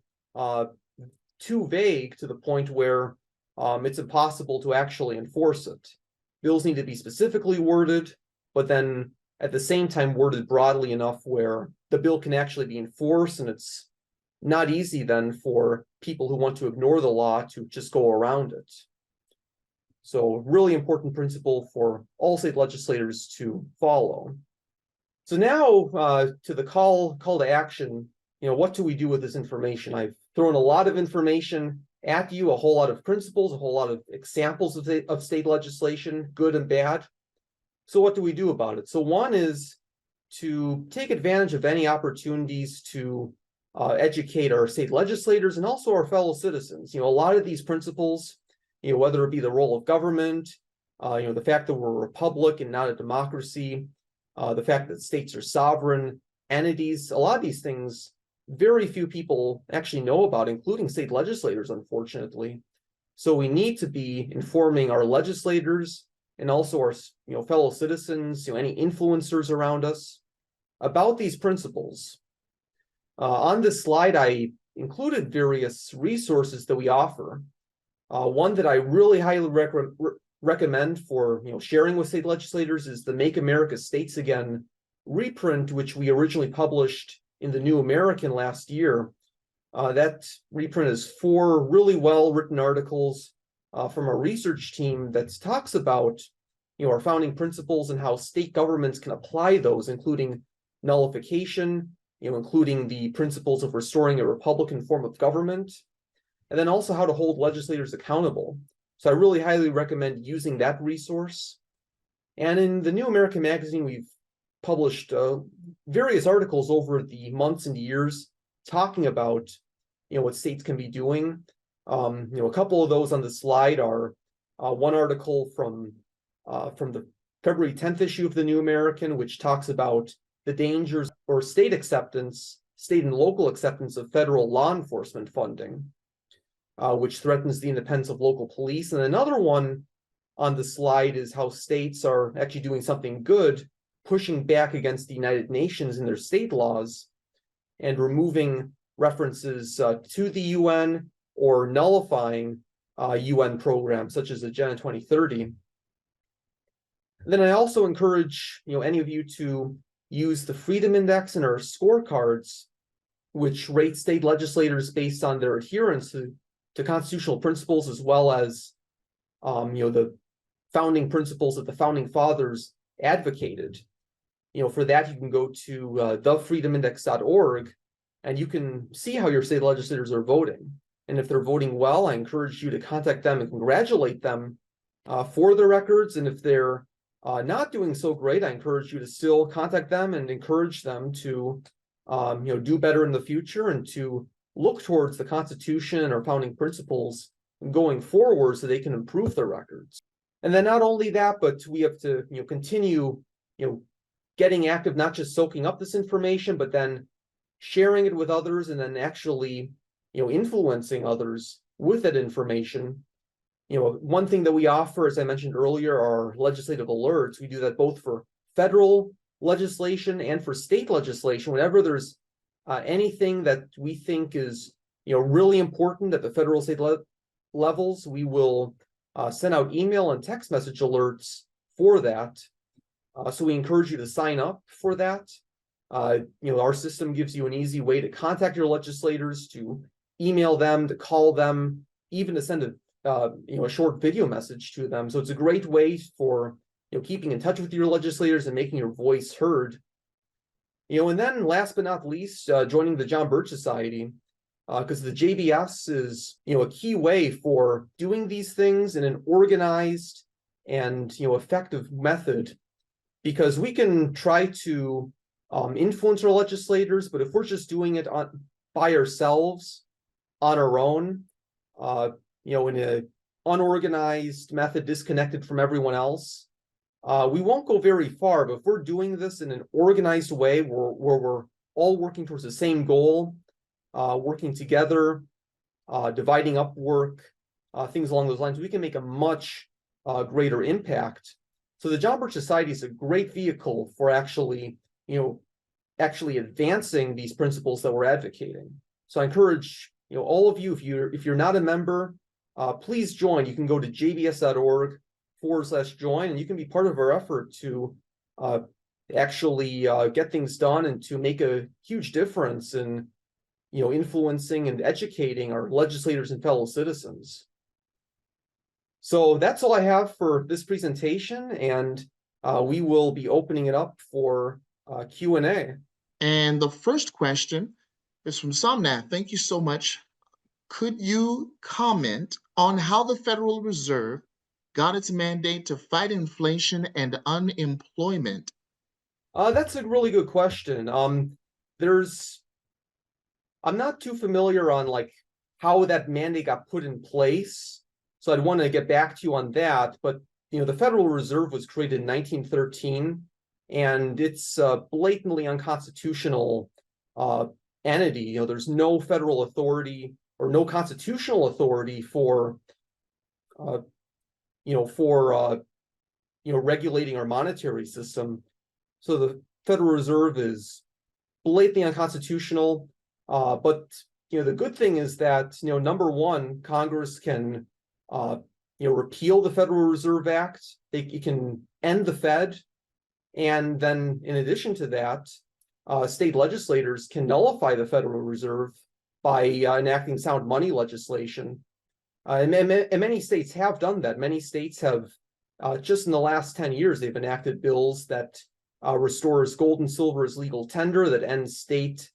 too vague to the point where it's impossible to actually enforce it. Bills need to be specifically worded, but then at the same time worded broadly enough where the bill can actually be enforced, and it's not easy then for people who want to ignore the law to just go around it. So really important principle for all state legislators to follow. So now to the call to action. What do we do with this information? I've thrown a lot of information at you, a whole lot of principles, a whole lot of examples of state legislation, good and bad. So what do we do about it? So one is to take advantage of any opportunities to educate our state legislators and also our fellow citizens. A lot of these principles, whether it be the role of government, the fact that we're a republic and not a democracy, the fact that states are sovereign entities, a lot of these things very few people actually know about, including state legislators, unfortunately. So we need to be informing our legislators and also our fellow citizens, any influencers around us about these principles. On this slide, I included various resources that we offer. One that I really highly recommend for sharing with state legislators is the Make America States Again reprint, which we originally published in the New American last year. That reprint is 4 really well-written articles from a research team that talks about our founding principles and how state governments can apply those, including nullification, including the principles of restoring a Republican form of government, and then also how to hold legislators accountable. So I really highly recommend using that resource. And in the New American Magazine, we've published various articles over the months and years talking about what states can be doing. A couple of those on the slide are one article from the February 10th issue of the New American, which talks about the dangers or state and local acceptance of federal law enforcement funding, which threatens the independence of local police. And another one on the slide is how states are actually doing something good, pushing back against the United Nations and their state laws and removing references to the UN or nullifying UN programs such as Agenda 2030. And then I also encourage any of you to use the Freedom Index and our scorecards, which rate state legislators based on their adherence to constitutional principles, as well as the founding principles that the founding fathers advocated. For that, you can go to thefreedomindex.org, and you can see how your state legislators are voting. And if they're voting well, I encourage you to contact them and congratulate them for the records. And if they're not doing so great, I encourage you to still contact them and encourage them to do better in the future and to look towards the Constitution and our founding principles going forward so they can improve their records. And then not only that, but we have to continue getting active, not just soaking up this information, but then sharing it with others and then actually influencing others with that information. One thing that we offer, as I mentioned earlier, are legislative alerts. We do that both for federal legislation and for state legislation. Whenever there's anything that we think is really important at the federal state levels, we will send out email and text message alerts for that. So we encourage you to sign up for that. Our system gives you an easy way to contact your legislators, to email them, to call them, even to send a short video message to them. So it's a great way for keeping in touch with your legislators and making your voice heard. And then last but not least, joining the John Birch Society, because the JBS is a key way for doing these things in an organized and effective method. Because we can try to influence our legislators, but if we're just doing it by ourselves, on our own, in an unorganized method, disconnected from everyone else, we won't go very far. But if we're doing this in an organized way, where we're all working towards the same goal, working together, dividing up work, things along those lines, we can make a much greater impact. So the John Birch Society is a great vehicle for actually advancing these principles that we're advocating. So I encourage all of you, if you're not a member, please join. You can go to jbs.org/join, and you can be part of our effort to actually get things done and to make a huge difference in influencing and educating our legislators and fellow citizens. So that's all I have for this presentation, and we will be opening it up for Q&A. And the first question is from Somnath. Thank you so much. Could you comment on how the Federal Reserve got its mandate to fight inflation and unemployment? That's a really good question. I'm not too familiar on how that mandate got put in place. So I'd want to get back to you on that. But the Federal Reserve was created in 1913, and it's a blatantly unconstitutional entity. There's no federal authority or no constitutional authority for regulating our monetary system. So the Federal Reserve is blatantly unconstitutional. But the good thing is that number one, Congress can repeal the Federal Reserve Act. It can end the Fed, and then in addition to that, state legislators can nullify the Federal Reserve by enacting sound money legislation. And many states have done that. Many states have, just in the last 10 years, they've enacted bills that restores gold and silver as legal tender, that ends state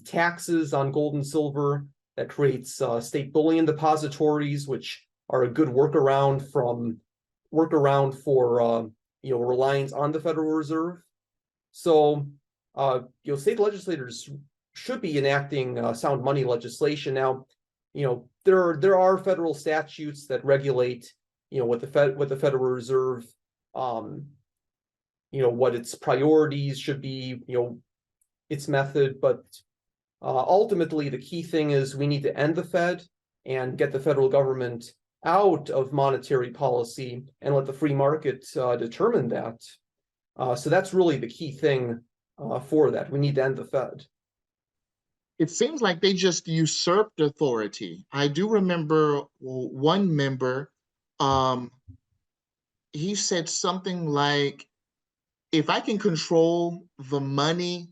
taxes on gold and silver, that creates state bullion depositories, which are a good workaround for reliance on the Federal Reserve. So state legislators should be enacting sound money legislation. Now, there are federal statutes that regulate what the Federal Reserve what its priorities should be, its method, but ultimately the key thing is we need to end the Fed and get the federal government out of monetary policy and let the free market determine that. So that's really the key thing for that. We need to end the Fed. It seems like they just usurped authority. I do remember one member, he said something like, if I can control the money,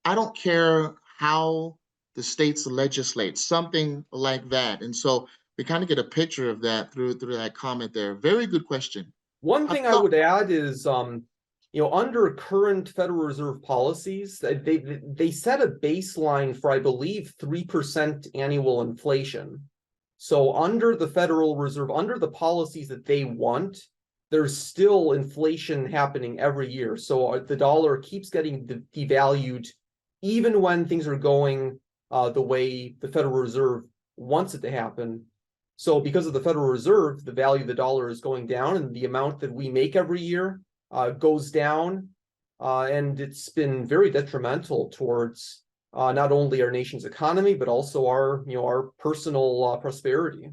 I don't care how the states legislate, something like that. And so we kind of get a picture of that through that comment there. Very good question. One I thing I thought, would add is, under current Federal Reserve policies, they set a baseline for, I believe, 3% annual inflation. So under the Federal Reserve, under the policies that they want, there's still inflation happening every year. So the dollar keeps getting devalued, even when things are going the way the Federal Reserve wants it to happen. So because of the Federal Reserve, the value of the dollar is going down, and the amount that we make every year goes down. And it's been very detrimental towards not only our nation's economy, but also our personal prosperity.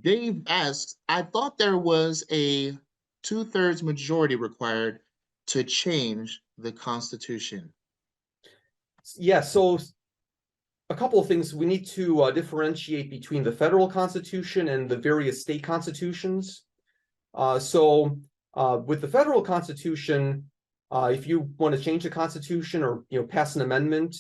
Dave asks, I thought there was a two-thirds majority required to change the Constitution. Yeah, so a couple of things. We need to differentiate between the federal constitution and the various state constitutions. With the federal constitution, if you want to change the constitution or pass an amendment,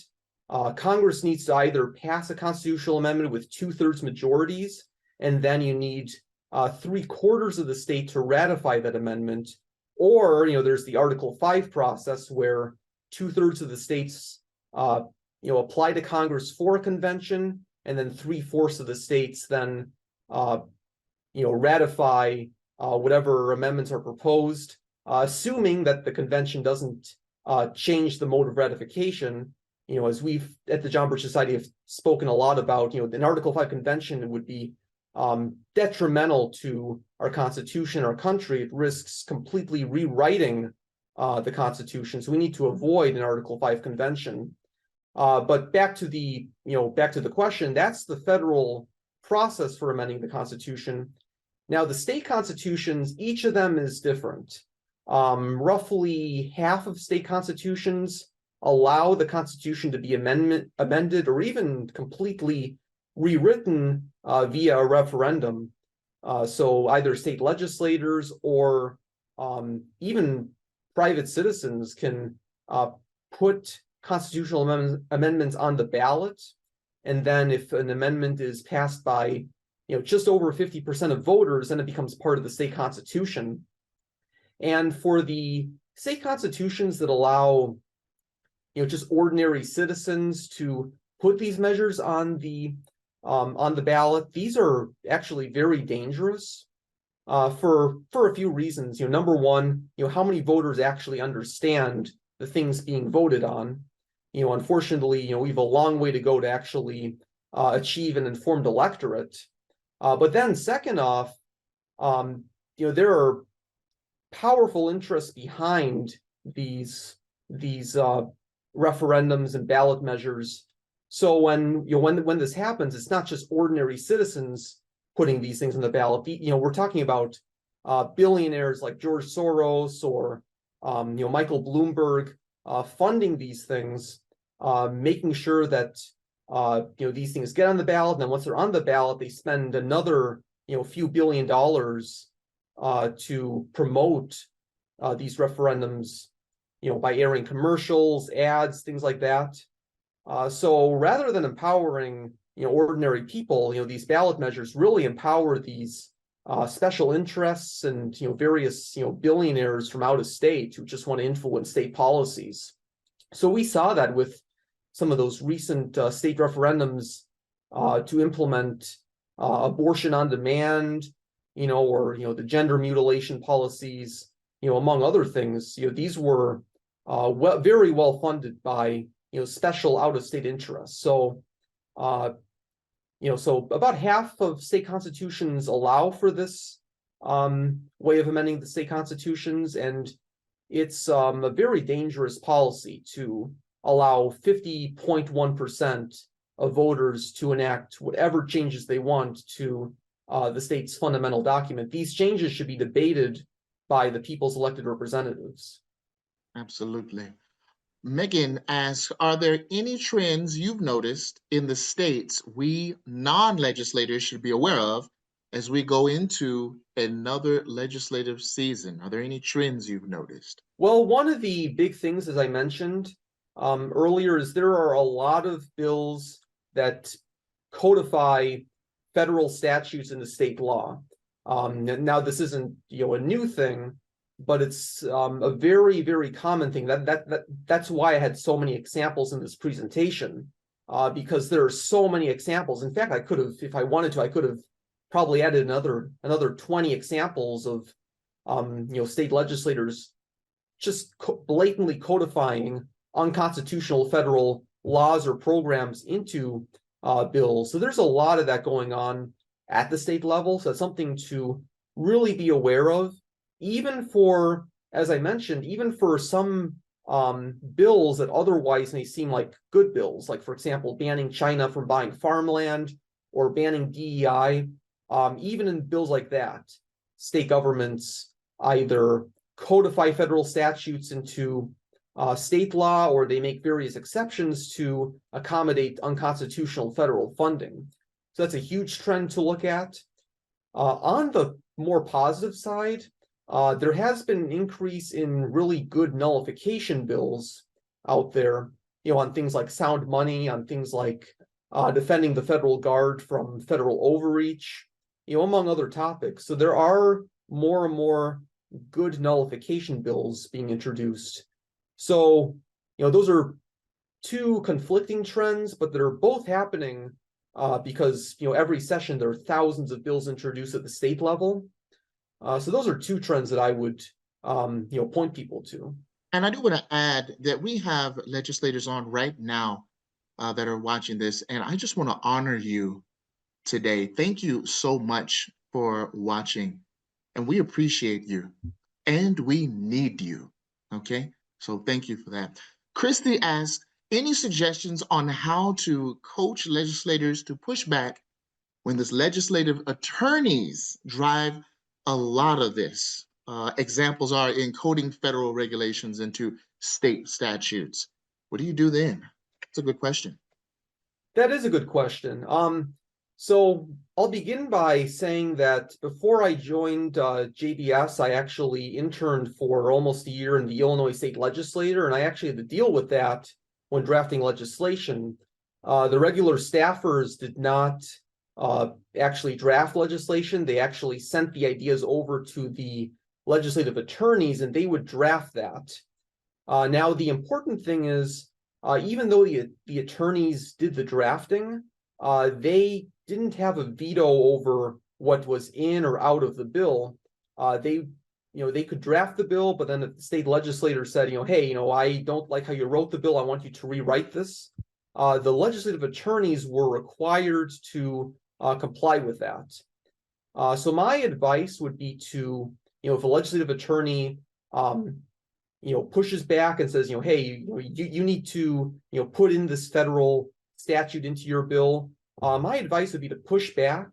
Congress needs to either pass a constitutional amendment with two-thirds majorities, and then you need 3/4 of the state to ratify that amendment, or there's the Article 5 process where two-thirds of the states apply to Congress for a convention, and then 3/4 of the states then ratify whatever amendments are proposed, assuming that the convention doesn't change the mode of ratification. As we've at the John Birch Society have spoken a lot about, an Article 5 convention would be detrimental to our Constitution, our country. It risks completely rewriting the Constitution. So we need to avoid an Article 5 convention. But back to the question, that's the federal process for amending the Constitution. Now, the state constitutions, each of them is different. Roughly half of state constitutions allow the Constitution to be amended or even completely rewritten via a referendum. So either state legislators or even private citizens can put constitutional amendments on the ballot. And then if an amendment is passed by just over 50% of voters, then it becomes part of the state constitution. And for the state constitutions that allow just ordinary citizens to put these measures on the ballot, these are actually very dangerous for a few reasons. Number one, how many voters actually understand the things being voted on? Unfortunately, we have a long way to go to actually achieve an informed electorate. But then second off, there are powerful interests behind these referendums and ballot measures. So when this happens, it's not just ordinary citizens putting these things on the ballot. We're talking about billionaires like George Soros or Michael Bloomberg funding these things, making sure that these things get on the ballot. And then once they're on the ballot, they spend another few $billion to promote these referendums, by airing commercials, ads, things like that. So rather than empowering ordinary people, these ballot measures really empower these special interests and various billionaires from out of state who just want to influence state policies. So we saw that with some of those recent state referendums to implement abortion on demand, or the gender mutilation policies, among other things. These were very well funded by special out-of-state interests. So so about half of state constitutions allow for this way of amending the state constitutions, and it's a very dangerous policy to allow 50.1% of voters to enact whatever changes they want to the state's fundamental document. These changes should be debated by the people's elected representatives. Absolutely. Megan asks, are there any trends you've noticed in the states we non-legislators should be aware of as we go into another legislative season? Are there any trends you've noticed? Well, one of the big things, as I mentioned earlier, is there are a lot of bills that codify federal statutes into state law. Now this isn't a new thing, but it's a very, very common thing. That's why I had so many examples in this presentation, because there are so many examples. In fact, I could have, if I wanted to, I could have probably added another 20 examples of state legislators just blatantly codifying unconstitutional federal laws or programs into bills. So there's a lot of that going on at the state level. So that's something to really be aware of, even for, as I mentioned, even for some bills that otherwise may seem like good bills, like, for example, banning China from buying farmland or banning DEI. Even in bills like that, state governments either codify federal statutes into state law, or they make various exceptions to accommodate unconstitutional federal funding. So that's a huge trend to look at. On the more positive side, there has been an increase in really good nullification bills out there, on things like sound money, on things like defending the federal guard from federal overreach, among other topics. So there are more and more good nullification bills being introduced. So, those are two conflicting trends, but they're both happening because, every session there are thousands of bills introduced at the state level. So those are two trends that I would, point people to. And I do want to add that we have legislators on right now that are watching this, and I just want to honor you today. Thank you so much for watching, and we appreciate you, and we need you, okay? So thank you for that. Christy asked, any suggestions on how to coach legislators to push back when the legislative attorneys drive a lot of this? Examples are encoding federal regulations into state statutes. What do you do then? It's a good question. That is a good question. So I'll begin by saying that before I joined JBS, I actually interned for almost a year in the Illinois State Legislature, and I actually had to deal with that when drafting legislation. The regular staffers did not actually draft legislation. They actually sent the ideas over to the legislative attorneys, and they would draft that. Now, the important thing is, even though the attorneys did the drafting, they didn't have a veto over what was in or out of the bill. They could draft the bill, but then if the state legislator said, hey, I don't like how you wrote the bill, I want you to rewrite this, the legislative attorneys were required to comply with that. So my advice would be to, if a legislative attorney, pushes back and says, hey, you need to, put in this federal statute into your bill, my advice would be to push back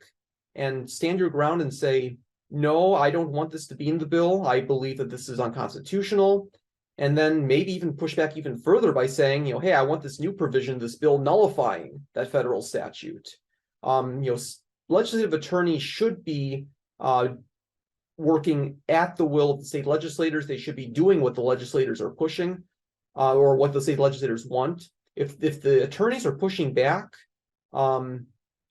and stand your ground and say, no, I don't want this to be in the bill. I believe that this is unconstitutional. And then maybe even push back even further by saying, hey, I want this new provision, this bill nullifying that federal statute. Legislative attorneys should be working at the will of the state legislators. They should be doing what the legislators are pushing or what the state legislators want. If the attorneys are pushing back,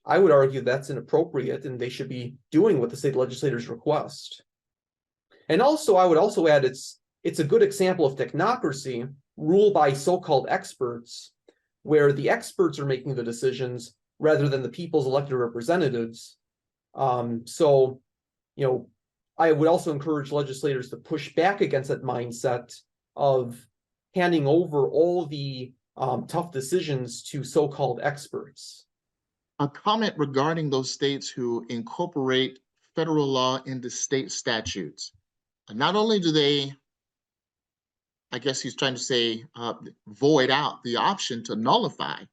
I would argue that's inappropriate, and they should be doing what the state legislators request. And also, I would also add, it's a good example of technocracy, ruled by so-called experts, where the experts are making the decisions rather than the people's elected representatives. So, I would also encourage legislators to push back against that mindset of handing over all the tough decisions to so-called experts. A comment regarding those states who incorporate federal law into state statutes. Not only do they, I guess he's trying to say, void out the option to nullify,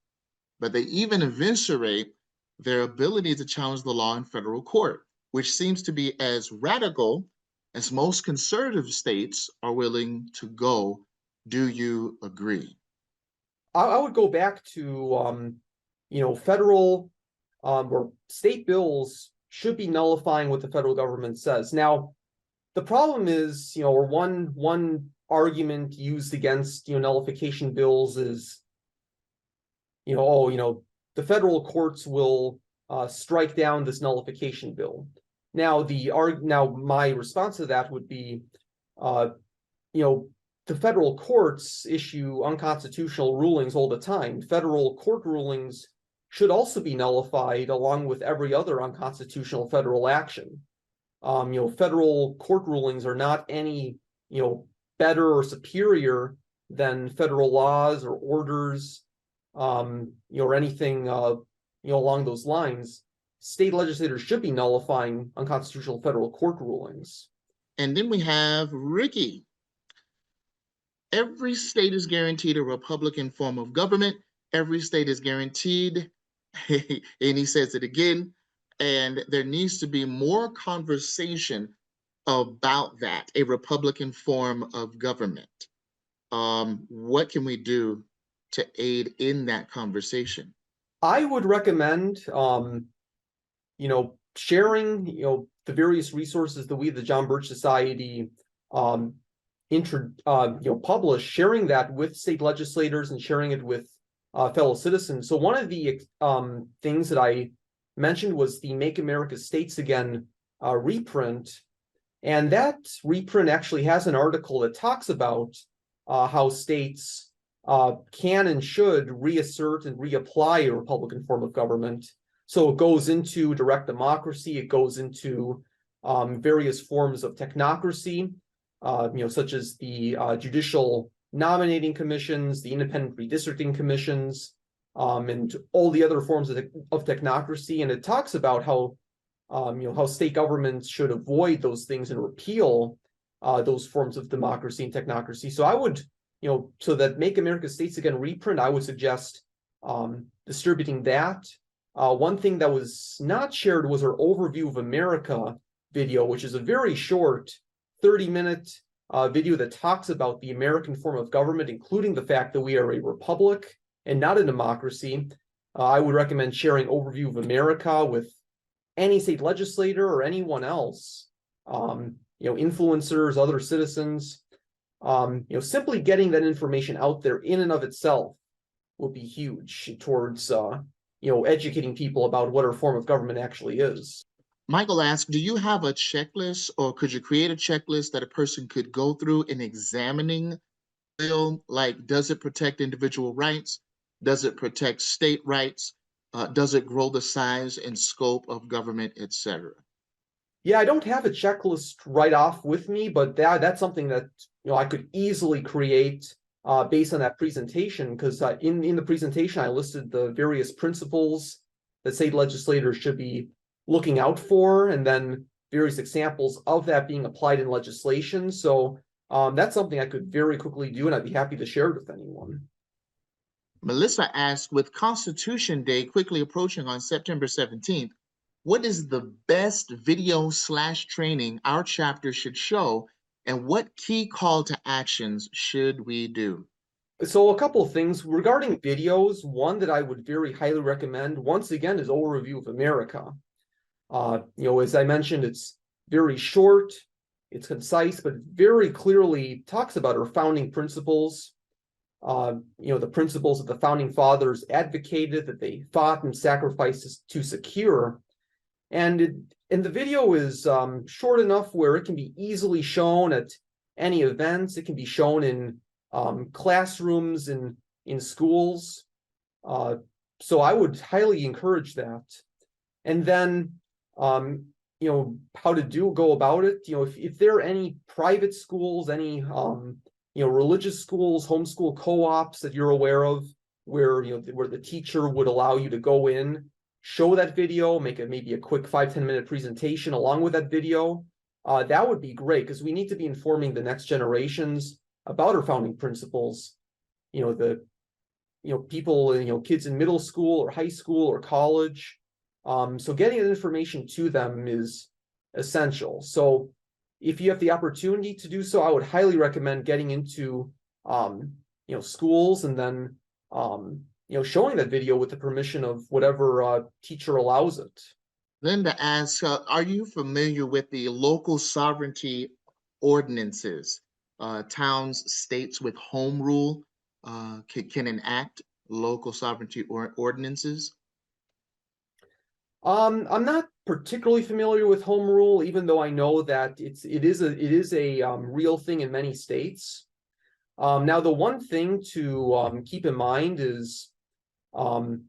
but they even eviscerate their ability to challenge the law in federal court, which seems to be as radical as most conservative states are willing to go. Do you agree? I would go back to, federal or state bills should be nullifying what the federal government says. Now, the problem is, or one argument used against, nullification bills is, the federal courts will strike down this nullification bill. Now, my response to that would be, the federal courts issue unconstitutional rulings all the time. Federal court rulings should also be nullified along with every other unconstitutional federal action. Federal court rulings are not any, better or superior than federal laws or orders, or anything, along those lines. State legislators should be nullifying unconstitutional federal court rulings. And then we have Ricky. Every state is guaranteed a Republican form of government. Every state is guaranteed, and he says it again, and there needs to be more conversation about that, a Republican form of government. What can we do to aid in that conversation? I would recommend, sharing, the various resources that we, the John Birch Society, publish, sharing that with state legislators and sharing it with fellow citizens. So one of the things that I mentioned was the Make America States Again reprint. And that reprint actually has an article that talks about how states can and should reassert and reapply a Republican form of government. So it goes into direct democracy, it goes into various forms of technocracy, such as the judicial nominating commissions, the independent redistricting commissions, and all the other forms of technocracy. And it talks about how state governments should avoid those things and repeal those forms of democracy and technocracy. So I would, so that Make America States Again reprint, I would suggest distributing that. One thing that was not shared was our Overview of America video, which is a very short 30-minute video that talks about the American form of government, including the fact that we are a republic and not a democracy. I would recommend sharing Overview of America with any state legislator or anyone else, influencers, other citizens. Simply getting that information out there in and of itself will be huge towards, educating people about what our form of government actually is. Michael asked, do you have a checklist, or could you create a checklist that a person could go through in examining the bill? Like, does it protect individual rights? Does it protect state rights? Does it grow the size and scope of government, etc.? Yeah, I don't have a checklist right off with me, but that's something that I could easily create based on that presentation, because in the presentation I listed the various principles that state legislators should be looking out for, and then various examples of that being applied in legislation. So that's something I could very quickly do, and I'd be happy to share it with anyone. Melissa asked, with Constitution Day quickly approaching on September 17th, what is the best video/training our chapter should show, and what key call to actions should we do? So a couple of things regarding videos. One that I would very highly recommend, once again, is Overview of America. As I mentioned, it's very short, it's concise, but very clearly talks about our founding principles. The principles that the founding fathers advocated, that they fought and sacrificed to secure. And the video is short enough where it can be easily shown at any events. It can be shown in classrooms and in schools. So I would highly encourage that. And then, how to go about it. If there are any private schools, any religious schools, homeschool co-ops that you're aware of, where the teacher would allow you to go in, show that video, make it maybe a quick 5-10 minute presentation along with that video. That would be great, because we need to be informing the next generations about our founding principles. People, kids in middle school or high school or college. So getting that information to them is essential. So if you have the opportunity to do so, I would highly recommend getting into schools, and then showing that video with the permission of whatever teacher allows it. Linda asks, are you familiar with the local sovereignty ordinances? Towns, states with home rule can enact local sovereignty ordinances? I'm not particularly familiar with home rule, even though I know that it is a real thing in many states. Now the one thing to keep in mind is um,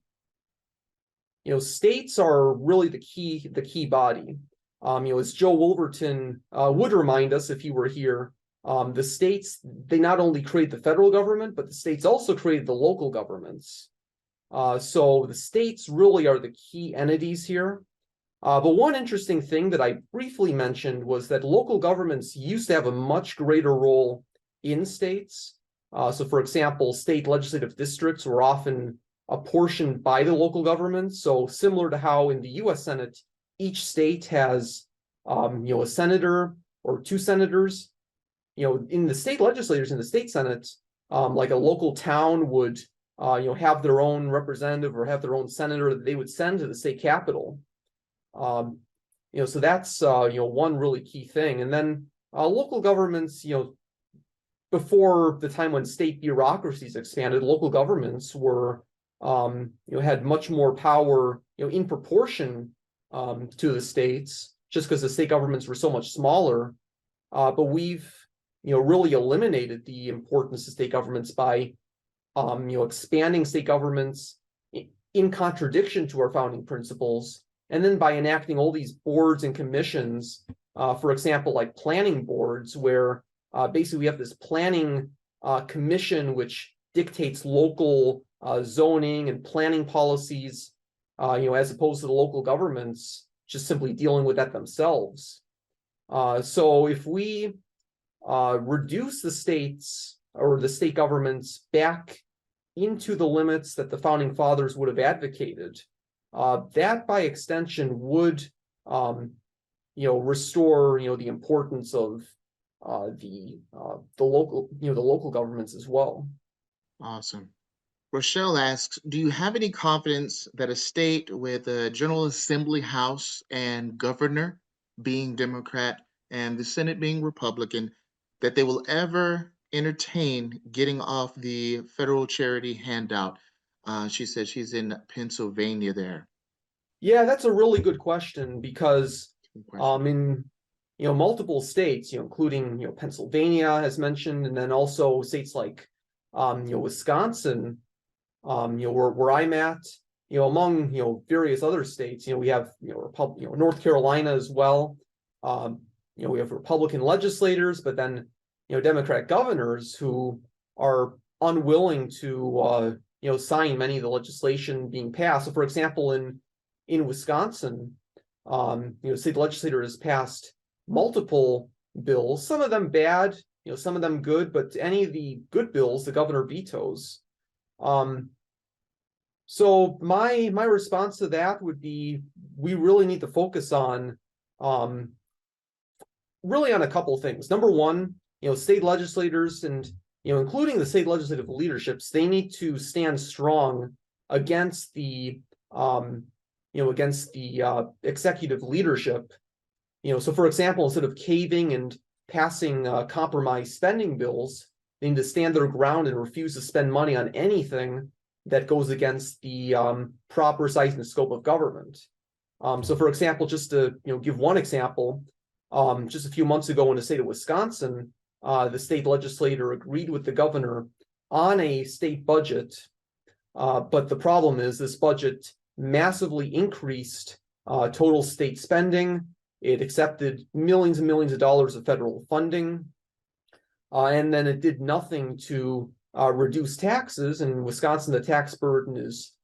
states are really the key body. As Joe Wolverton would remind us if he were here, the states, they not only create the federal government, but the states also created the local governments. So the states really are the key entities here. But one interesting thing that I briefly mentioned was that local governments used to have a much greater role in states. So, for example, state legislative districts were often apportioned by the local government. So, similar to how in the U.S. Senate, each state has, a senator or two senators. In the state legislatures in the state Senate, like a local town would, have their own representative or have their own senator that they would send to the state capital. So that's one really key thing. And then local governments, before the time when state bureaucracies expanded, local governments were had much more power, in proportion to the states, just because the state governments were so much smaller. But we've really eliminated the importance of state governments by expanding state governments in contradiction to our founding principles, and then by enacting all these boards and commissions, for example, like planning boards, where basically we have this planning commission which dictates local zoning and planning policies, as opposed to the local governments just simply dealing with that themselves. So if we reduce the states or the state governments back into the limits that the founding fathers would have advocated, that by extension would restore the importance of the local governments as well. Awesome. Rochelle asks, do you have any confidence that a state with a General Assembly House and governor being Democrat and the Senate being Republican, that they will ever entertain getting off the federal charity handout? She said she's in Pennsylvania there. Yeah, that's a really good question because Good question. in multiple states, including Pennsylvania as mentioned, and then also states like Wisconsin, where I'm at, among various other states, we have North Carolina as well. We have Republican legislators, but then Democrat governors who are unwilling to sign many of the legislation being passed. So, for example, in Wisconsin, state legislature has passed multiple bills, some of them bad, some of them good, but any of the good bills the governor vetoes. So my response to that would be we really need to focus on really on a couple of things. Number one, state legislators and including the state legislative leaderships, they need to stand strong against the executive leadership. So for example, instead of caving and passing compromise spending bills, they need to stand their ground and refuse to spend money on anything that goes against the proper size and scope of government. So for example, just to give one example, just a few months ago in the state of Wisconsin, the state legislator agreed with the governor on a state budget, but the problem is this budget massively increased total state spending. It accepted millions and millions of dollars of federal funding, and then it did nothing to reduce taxes. In Wisconsin, the tax burden is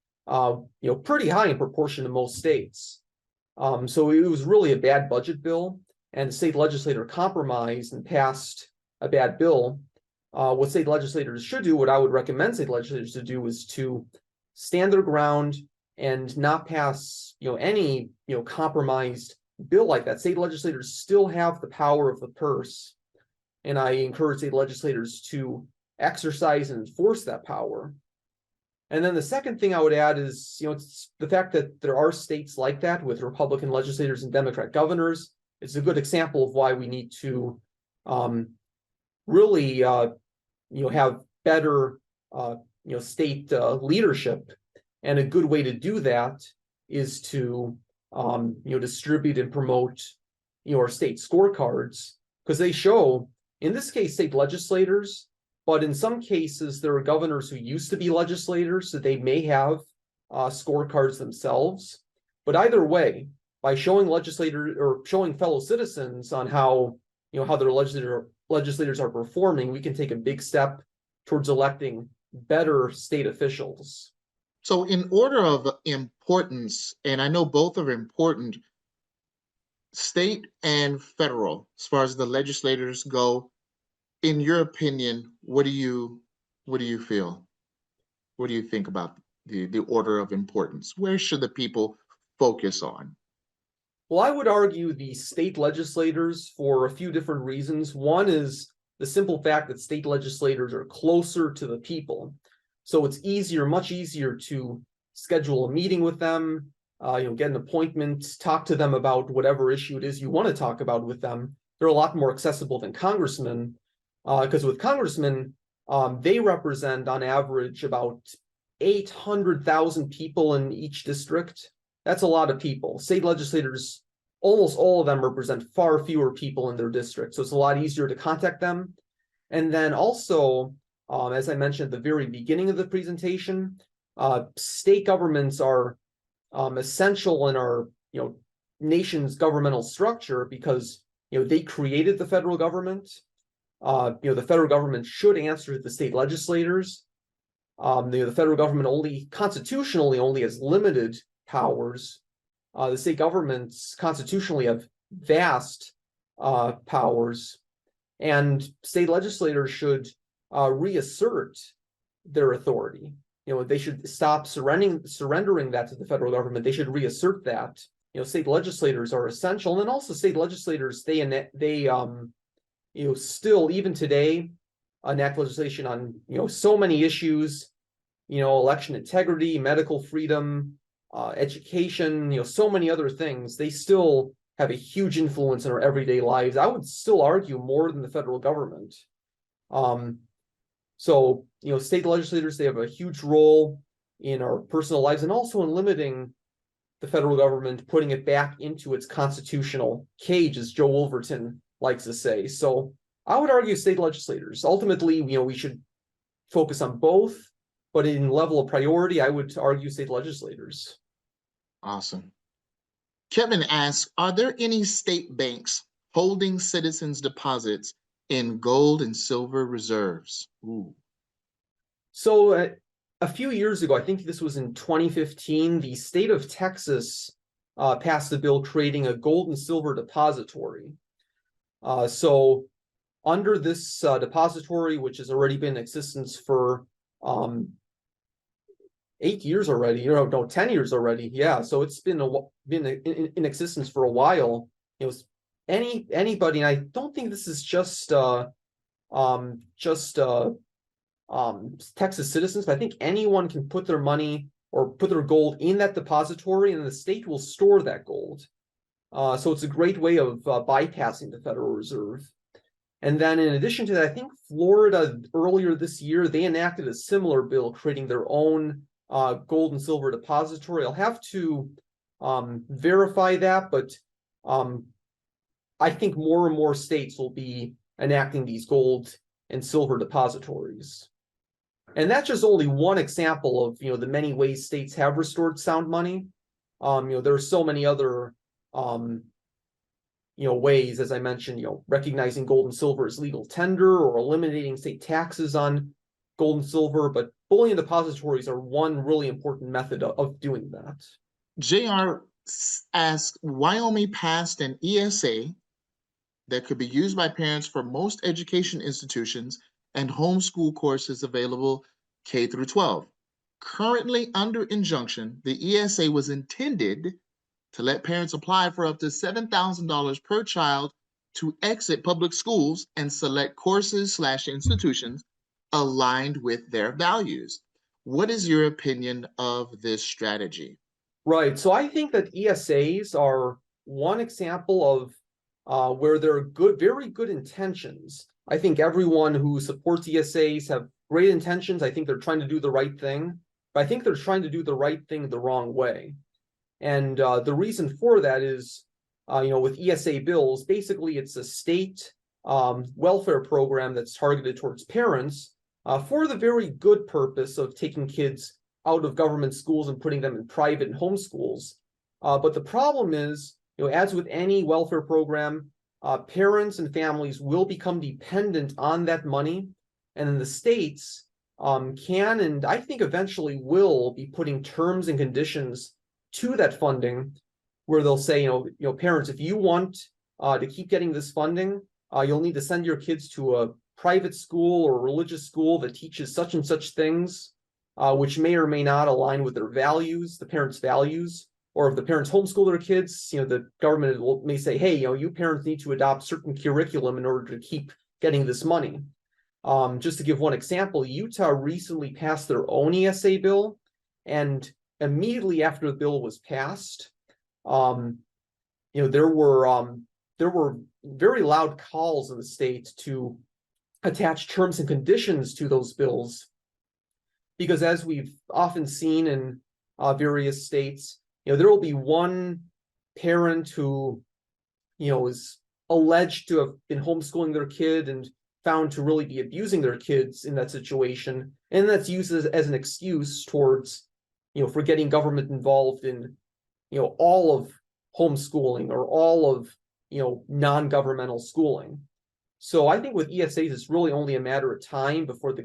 pretty high in proportion to most states. So it was really a bad budget bill, and the state legislator compromised and passed a bad bill. What state legislators should do, what I would recommend state legislators to do, is to stand their ground and not pass any compromised bill like that. State legislators still have the power of the purse, and I encourage state legislators to exercise and enforce that power. And then the second thing I would add is, it's the fact that there are states like that with Republican legislators and Democrat governors. It's a good example of why we need to really, have better, state leadership. And a good way to do that is to distribute and promote, our state scorecards, because they show, in this case, state legislators, but in some cases, there are governors who used to be legislators, so they may have scorecards themselves. But either way, by showing legislators or showing fellow citizens on how their legislators are performing, we can take a big step towards electing better state officials. So in order of importance, and I know both are important, state and federal, as far as the legislators go, in your opinion, what do you feel? What do you think about the order of importance? Where should the people focus on? Well, I would argue the state legislators for a few different reasons. One is the simple fact that state legislators are closer to the people. So it's much easier to schedule a meeting with them, get an appointment, talk to them about whatever issue it is you want to talk about with them. They're a lot more accessible than congressmen, because with congressmen, they represent on average about 800,000 people in each district. That's a lot of people. State legislators, almost all of them represent far fewer people in their district. So it's a lot easier to contact them. And then also, as I mentioned at the very beginning of the presentation, state governments are essential in our nation's governmental structure because they created the federal government. The federal government should answer to the state legislators. The federal government constitutionally only has limited powers. The state governments constitutionally have vast powers, and state legislators should reassert their authority. They should stop surrendering that to the federal government. They should reassert that. State legislators are essential, and then also state legislators they still even today enact legislation on so many issues, election integrity, medical freedom, education, so many other things. They still have a huge influence in our everyday lives. I would still argue more than the federal government. So state legislators, they have a huge role in our personal lives and also in limiting the federal government, putting it back into its constitutional cage, as Joe Wolverton likes to say. So I would argue state legislators. Ultimately, we should focus on both, but in level of priority, I would argue state legislators. Awesome. Kevin asks, are there any state banks holding citizens' deposits in gold and silver reserves? Ooh. So a few years ago, I think this was in 2015, the state of Texas passed a bill creating a gold and silver depository. So under this depository, which has already been in existence for 8 years already, 10 years already. Yeah, so it's been in existence for a while. Anybody, and I don't think this is just Texas citizens, but I think anyone can put their money or put their gold in that depository, and the state will store that gold. So it's a great way of bypassing the Federal Reserve. And then in addition to that, I think Florida earlier this year, they enacted a similar bill creating their own gold and silver depository. I'll have to verify that, but I think more and more states will be enacting these gold and silver depositories. And that's just only one example of the many ways states have restored sound money. There are so many other ways, as I mentioned, recognizing gold and silver as legal tender or eliminating state taxes on gold and silver, but bullion depositories are one really important method of doing that. JR asks, Wyoming passed an ESA that could be used by parents for most education institutions and homeschool courses available K through 12. Currently under injunction, the ESA was intended to let parents apply for up to $7,000 per child to exit public schools and select courses/institutions aligned with their values. What is your opinion of this strategy? Right. So I think that ESAs are one example of where there are very good intentions. I think everyone who supports ESAs have great intentions. I think they're trying to do the right thing, but I think they're trying to do the right thing the wrong way. And the reason for that is, with ESA bills, basically it's a state welfare program that's targeted towards parents for the very good purpose of taking kids out of government schools and putting them in private and home schools. But the problem is, as with any welfare program, parents and families will become dependent on that money, and then the states can, and I think eventually will, be putting terms and conditions to that funding, where they'll say, parents, if you want to keep getting this funding, you'll need to send your kids to a private school or a religious school that teaches such and such things, which may or may not align with their values, the parents' values. Or if the parents homeschool their kids, the government may say, hey, you parents need to adopt certain curriculum in order to keep getting this money. Just to give one example, Utah recently passed their own ESA bill, and immediately after the bill was passed, there were very loud calls in the state to attach terms and conditions to those bills, because as we've often seen in various states, there will be one parent who, is alleged to have been homeschooling their kid and found to really be abusing their kids in that situation, and that's used as an excuse towards, for getting government involved in, all of homeschooling or all of, non-governmental schooling. So I think with ESAs, it's really only a matter of time before the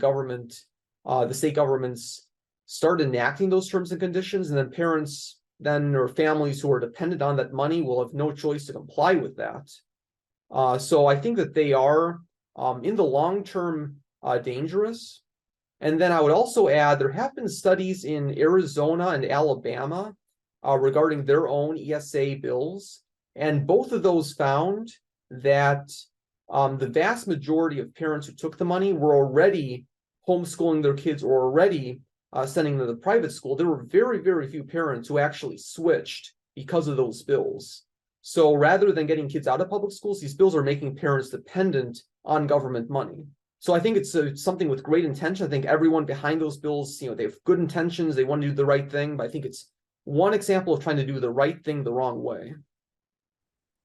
state governments start enacting those terms and conditions, and then parents or families who are dependent on that money will have no choice to comply with that. So I think that they are, in the long term, dangerous. And then I would also add, there have been studies in Arizona and Alabama regarding their own ESA bills, and both of those found that the vast majority of parents who took the money were already homeschooling their kids or already sending them to private school. There were very, very few parents who actually switched because of those bills. So rather than getting kids out of public schools, these bills are making parents dependent on government money. So I think it's something with great intention. I think everyone behind those bills, they have good intentions. They want to do the right thing, but I think it's one example of trying to do the right thing the wrong way.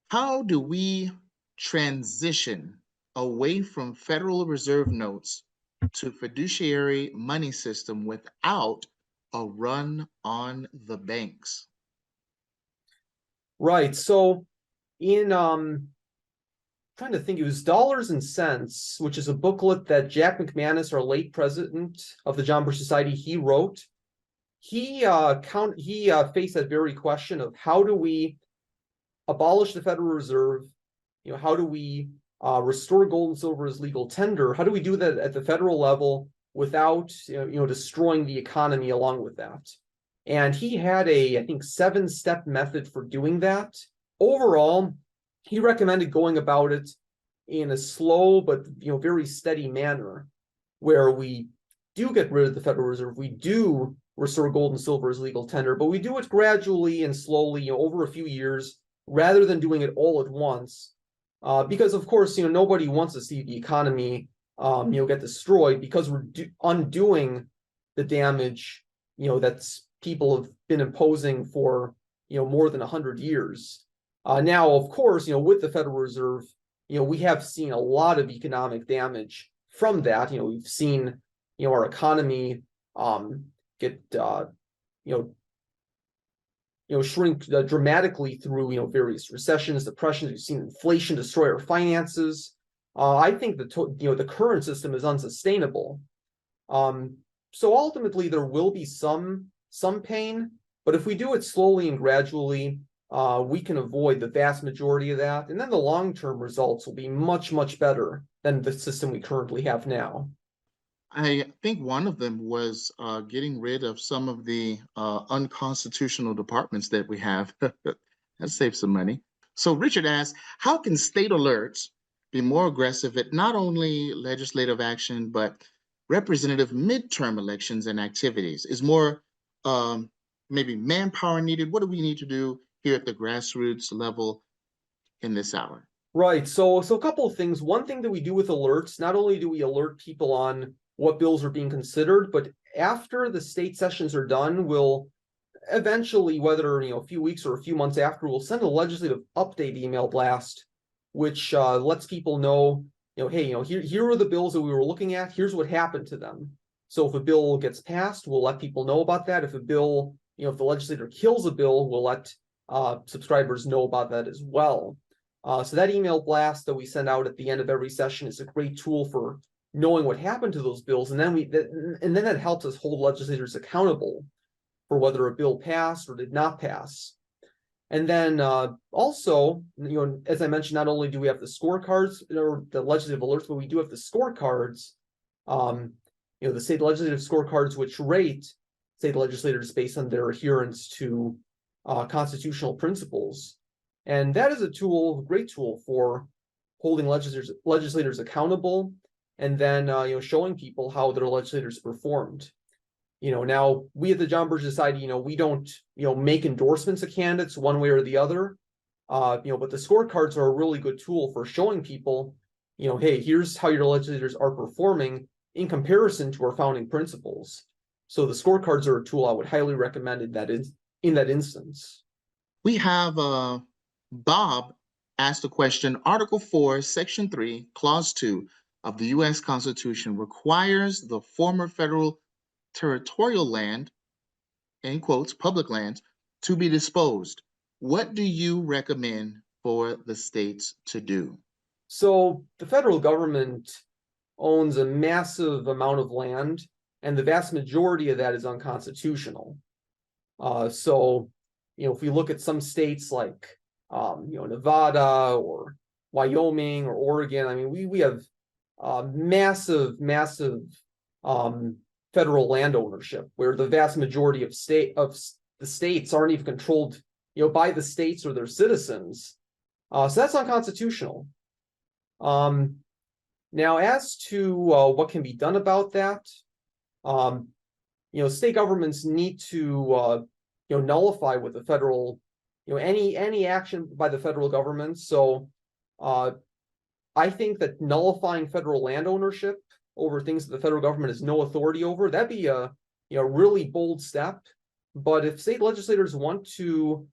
How do we transition away from Federal Reserve notes to fiduciary money system without a run on the banks? Right. So in trying to think, it was Dollars and Cents, which is a booklet that Jack McManus, our late president of the John Birch Society, he wrote. He faced that very question of how do we abolish the Federal Reserve? How do we restore gold and silver as legal tender? How do we do that at the federal level without destroying the economy along with that? And he had I think, 7-step method for doing that. Overall, he recommended going about it in a slow but very steady manner, where we do get rid of the Federal Reserve, we do restore gold and silver as legal tender, but we do it gradually and slowly, over a few years, rather than doing it all at once. Because of course, nobody wants to see the economy, get destroyed, because we're undoing the damage, that's people have been imposing for, more than 100 years. Now, of course, with the Federal Reserve, we have seen a lot of economic damage from that. We've seen, our economy get, shrink dramatically through, various recessions, depressions. We've seen inflation destroy our finances. I think the current system is unsustainable. So ultimately, there will be some pain, but if we do it slowly and gradually, we can avoid the vast majority of that, and then the long-term results will be much, much better than the system we currently have now. I think one of them was getting rid of some of the unconstitutional departments that we have. That saves some money. So Richard asks, how can state alerts be more aggressive at not only legislative action, but representative midterm elections and activities? Is more maybe manpower needed? What do we need to do here at the grassroots level in this hour? Right. So a couple of things. One thing that we do with alerts, not only do we alert people on what bills are being considered, but after the state sessions are done, we'll eventually, whether a few weeks or a few months after, we'll send a legislative update email blast, which lets people know, hey, here are the bills that we were looking at. Here's what happened to them. So if a bill gets passed, we'll let people know about that. If a bill, if the legislator kills a bill, we'll let subscribers know about that as well. So that email blast that we send out at the end of every session is a great tool for knowing what happened to those bills, and then that helps us hold legislators accountable for whether a bill passed or did not pass. And then also, as I mentioned, not only do we have the scorecards or the legislative alerts, but we do have the scorecards. The state legislative scorecards, which rate state legislators based on their adherence to constitutional principles. And that is a great tool for holding legislators accountable, and then showing people how their legislators performed. Now we at the John Birch Society, we don't make endorsements of candidates one way or the other, but the scorecards are a really good tool for showing people, hey, here's how your legislators are performing in comparison to our founding principles. So the scorecards are a tool I would highly recommend in that instance. We have Bob asked the question, Article 4, Section 3, Clause 2 of the U.S. Constitution requires the former federal territorial land, in quotes, public lands, to be disposed. What do you recommend for the states to do? So the federal government owns a massive amount of land, and the vast majority of that is unconstitutional. So if we look at some states like Nevada or Wyoming or Oregon, I mean, we have massive federal land ownership, where the vast majority of the states aren't even controlled by the states or their citizens. So that's unconstitutional. Now, as to what can be done about that, state governments need to nullify with the federal, any action by the federal government. So I think that nullifying federal land ownership over things that the federal government has no authority over, that'd be a really bold step. But if state legislators want to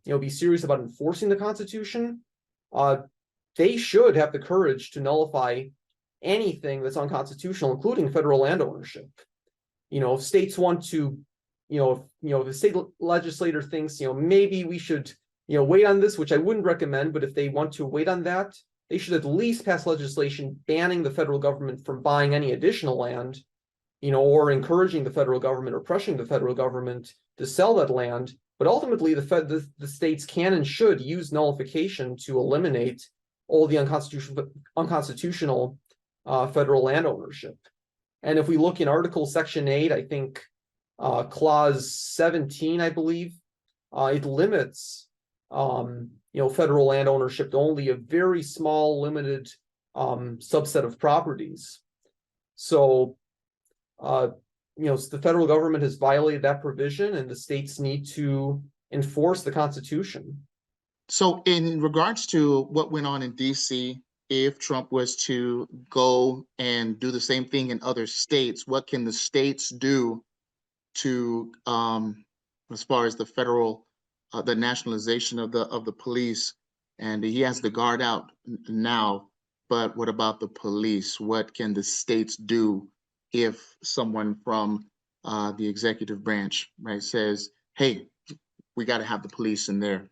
be serious about enforcing the Constitution, they should have the courage to nullify anything that's unconstitutional, including federal land ownership. If states want to, if the state legislator thinks, maybe we should, wait on this, which I wouldn't recommend, but if they want to wait on that, they should at least pass legislation banning the federal government from buying any additional land, or encouraging the federal government or pressuring the federal government to sell that land. But ultimately, the states can and should use nullification to eliminate all the unconstitutional federal land ownership. And if we look in Article Section 8, I think Clause 17, I believe, it limits federal land ownership to only a very small, limited subset of properties. So, the federal government has violated that provision, and the states need to enforce the Constitution. So in regards to what went on in DC, if Trump was to go and do the same thing in other states, what can the states do to, as far as the federal, the nationalization of the police? And he has the guard out now, but what about the police? What can the states do if someone from the executive branch, right, says, hey, we got to have the police in there?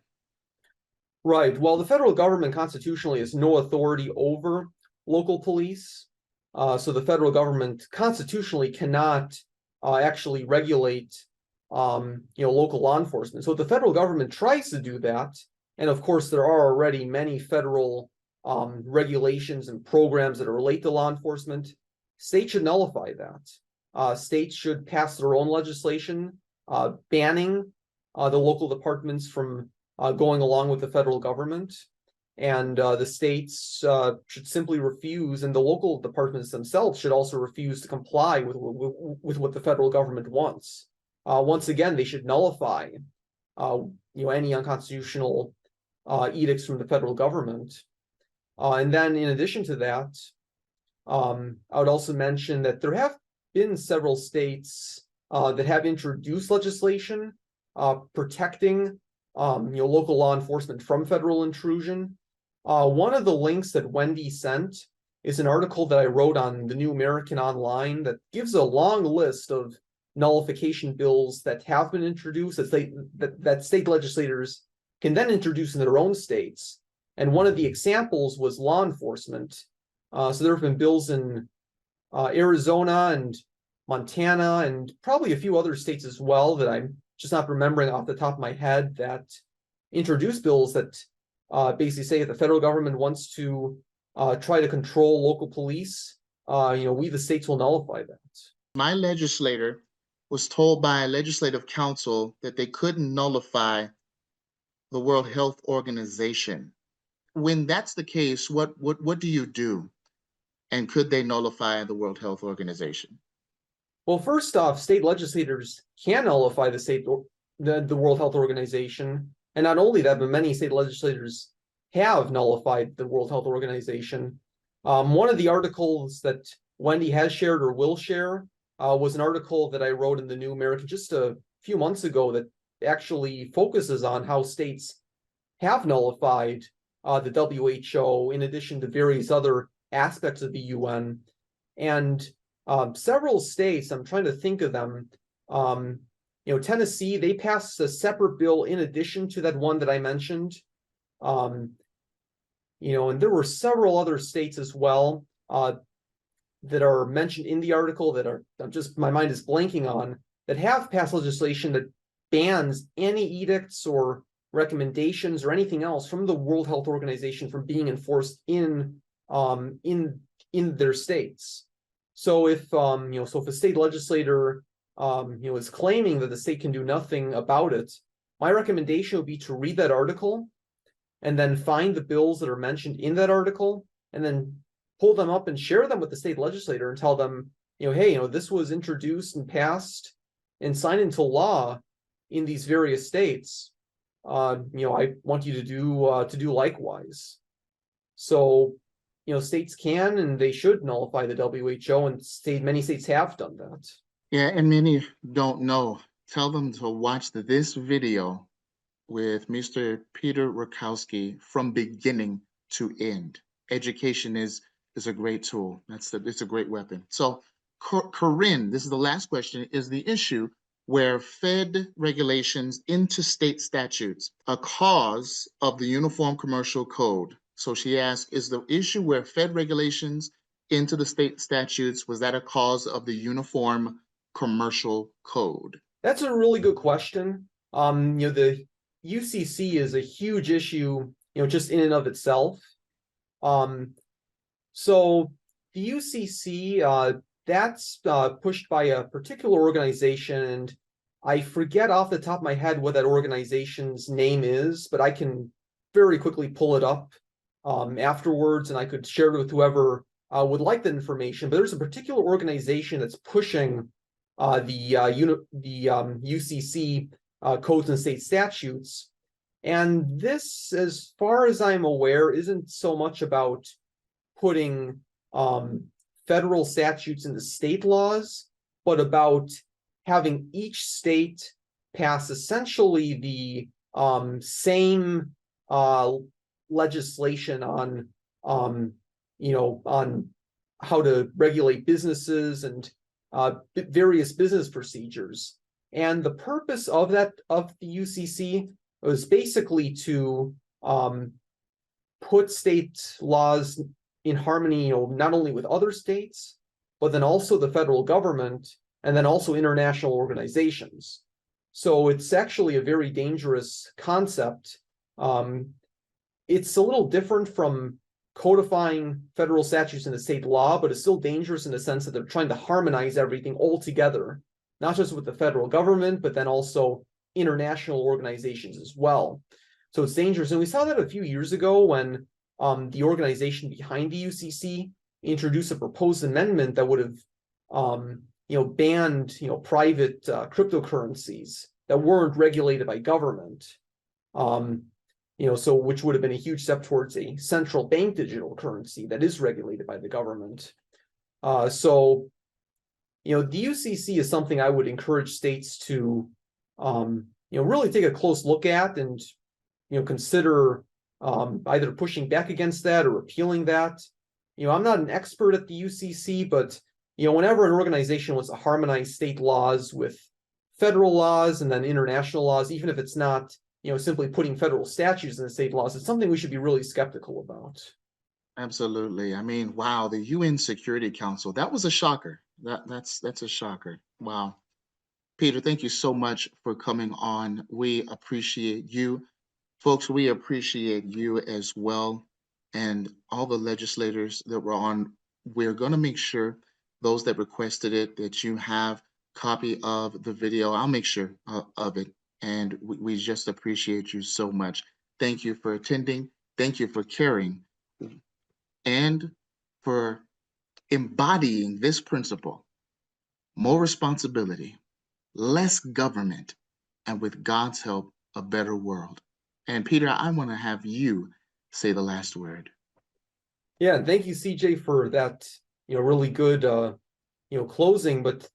Right. Well, the federal government constitutionally has no authority over local police. So the federal government constitutionally cannot actually regulate, local law enforcement. So the federal government tries to do that, and of course there are already many federal regulations and programs that relate to law enforcement. States should nullify that. States should pass their own legislation banning the local departments from going along with the federal government, and the states should simply refuse, and the local departments themselves should also refuse to comply with what the federal government wants. Once again, they should nullify any unconstitutional edicts from the federal government. And then in addition to that, I would also mention that there have been several states that have introduced legislation protecting local law enforcement from federal intrusion. One of the links that Wendy sent is an article that I wrote on the New American Online that gives a long list of nullification bills that have been introduced that state legislators can then introduce in their own states. And one of the examples was law enforcement. So there have been bills in Arizona and Montana and probably a few other states as well that I'm just not remembering off the top of my head that introduce bills that basically say if the federal government wants to try to control local police, we the states will nullify that. My legislator was told by a legislative council that they couldn't nullify the World Health Organization. When that's the case, what do you do? And could they nullify the World Health Organization? Well, first off, state legislators can nullify the World Health Organization. And not only that, but many state legislators have nullified the World Health Organization. One of the articles that Wendy has shared or will share was an article that I wrote in the New American just a few months ago that actually focuses on how states have nullified the WHO in addition to various other aspects of the UN. And several states, I'm trying to think of them, Tennessee, they passed a separate bill in addition to that one that I mentioned. And there were several other states as well that are mentioned in the article that are just, my mind is blanking on, that have passed legislation that bans any edicts or recommendations or anything else from the World Health Organization from being enforced in their states. So if if a state legislator is claiming that the state can do nothing about it, my recommendation would be to read that article and then find the bills that are mentioned in that article and then pull them up and share them with the state legislator and tell them, hey, this was introduced and passed and signed into law in these various states. I want you to do likewise. So, states can and they should nullify the WHO, and many states have done that. Yeah, and many don't know. Tell them to watch this video with Mr. Peter Rykowski from beginning to end. Education is a great tool. It's a great weapon. So, Corinne, this is the last question. Is the issue where Fed regulations into state statutes a cause of the Uniform Commercial Code? So she asked, is the issue where Fed regulations into the state statutes, was that a cause of the Uniform Commercial Code? That's a really good question. The UCC is a huge issue, just in and of itself. So the UCC, that's pushed by a particular organization, and I forget off the top of my head what that organization's name is, but I can very quickly pull it up afterwards, and I could share it with whoever would like that information. But there's a particular organization that's pushing the UCC codes and state statutes. And this, as far as I'm aware, isn't so much about putting federal statutes into state laws, but about having each state pass essentially the same legislation on how to regulate businesses and various business procedures. And the purpose of the UCC was basically to put state laws in harmony, not only with other states, but then also the federal government, and then also international organizations. So it's actually a very dangerous concept. It's a little different from codifying federal statutes into state law, but it's still dangerous in the sense that they're trying to harmonize everything all together, not just with the federal government, but then also international organizations as well. So it's dangerous. And we saw that a few years ago when the organization behind the UCC introduced a proposed amendment that would have banned private cryptocurrencies that weren't regulated by government. So which would have been a huge step towards a central bank digital currency that is regulated by the government. So the UCC is something I would encourage states to really take a close look at and, consider either pushing back against that or repealing that. I'm not an expert at the UCC, but, whenever an organization wants to harmonize state laws with federal laws and then international laws, even if it's not, simply putting federal statutes in the state laws, it's something we should be really skeptical about. Absolutely. I mean, wow, the UN Security Council, that was a shocker. That's a shocker. Wow. Peter, thank you so much for coming on. We appreciate you. Folks, we appreciate you as well. And all the legislators that were on, we're going to make sure those that requested it, that you have copy of the video. I'll make sure of it. And we just appreciate you so much. Thank you for attending. Thank you for caring and for embodying this principle: more responsibility, less government, and with God's help, a better world. And Peter, I want to have you say the last word. Yeah, and thank you, CJ, for that, really good, closing. But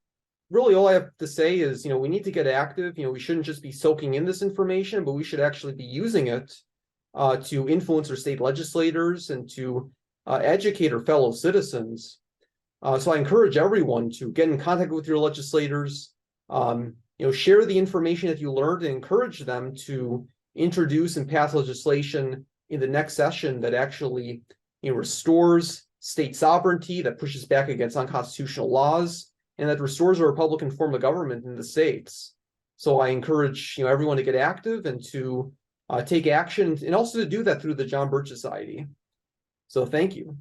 really, all I have to say is, we need to get active. We shouldn't just be soaking in this information, but we should actually be using it to influence our state legislators and to educate our fellow citizens. So I encourage everyone to get in contact with your legislators, share the information that you learned and encourage them to introduce and pass legislation in the next session that actually, restores state sovereignty, that pushes back against unconstitutional laws, and that restores a Republican form of government in the states. So I encourage, everyone to get active and to take action, and also to do that through the John Birch Society. So thank you.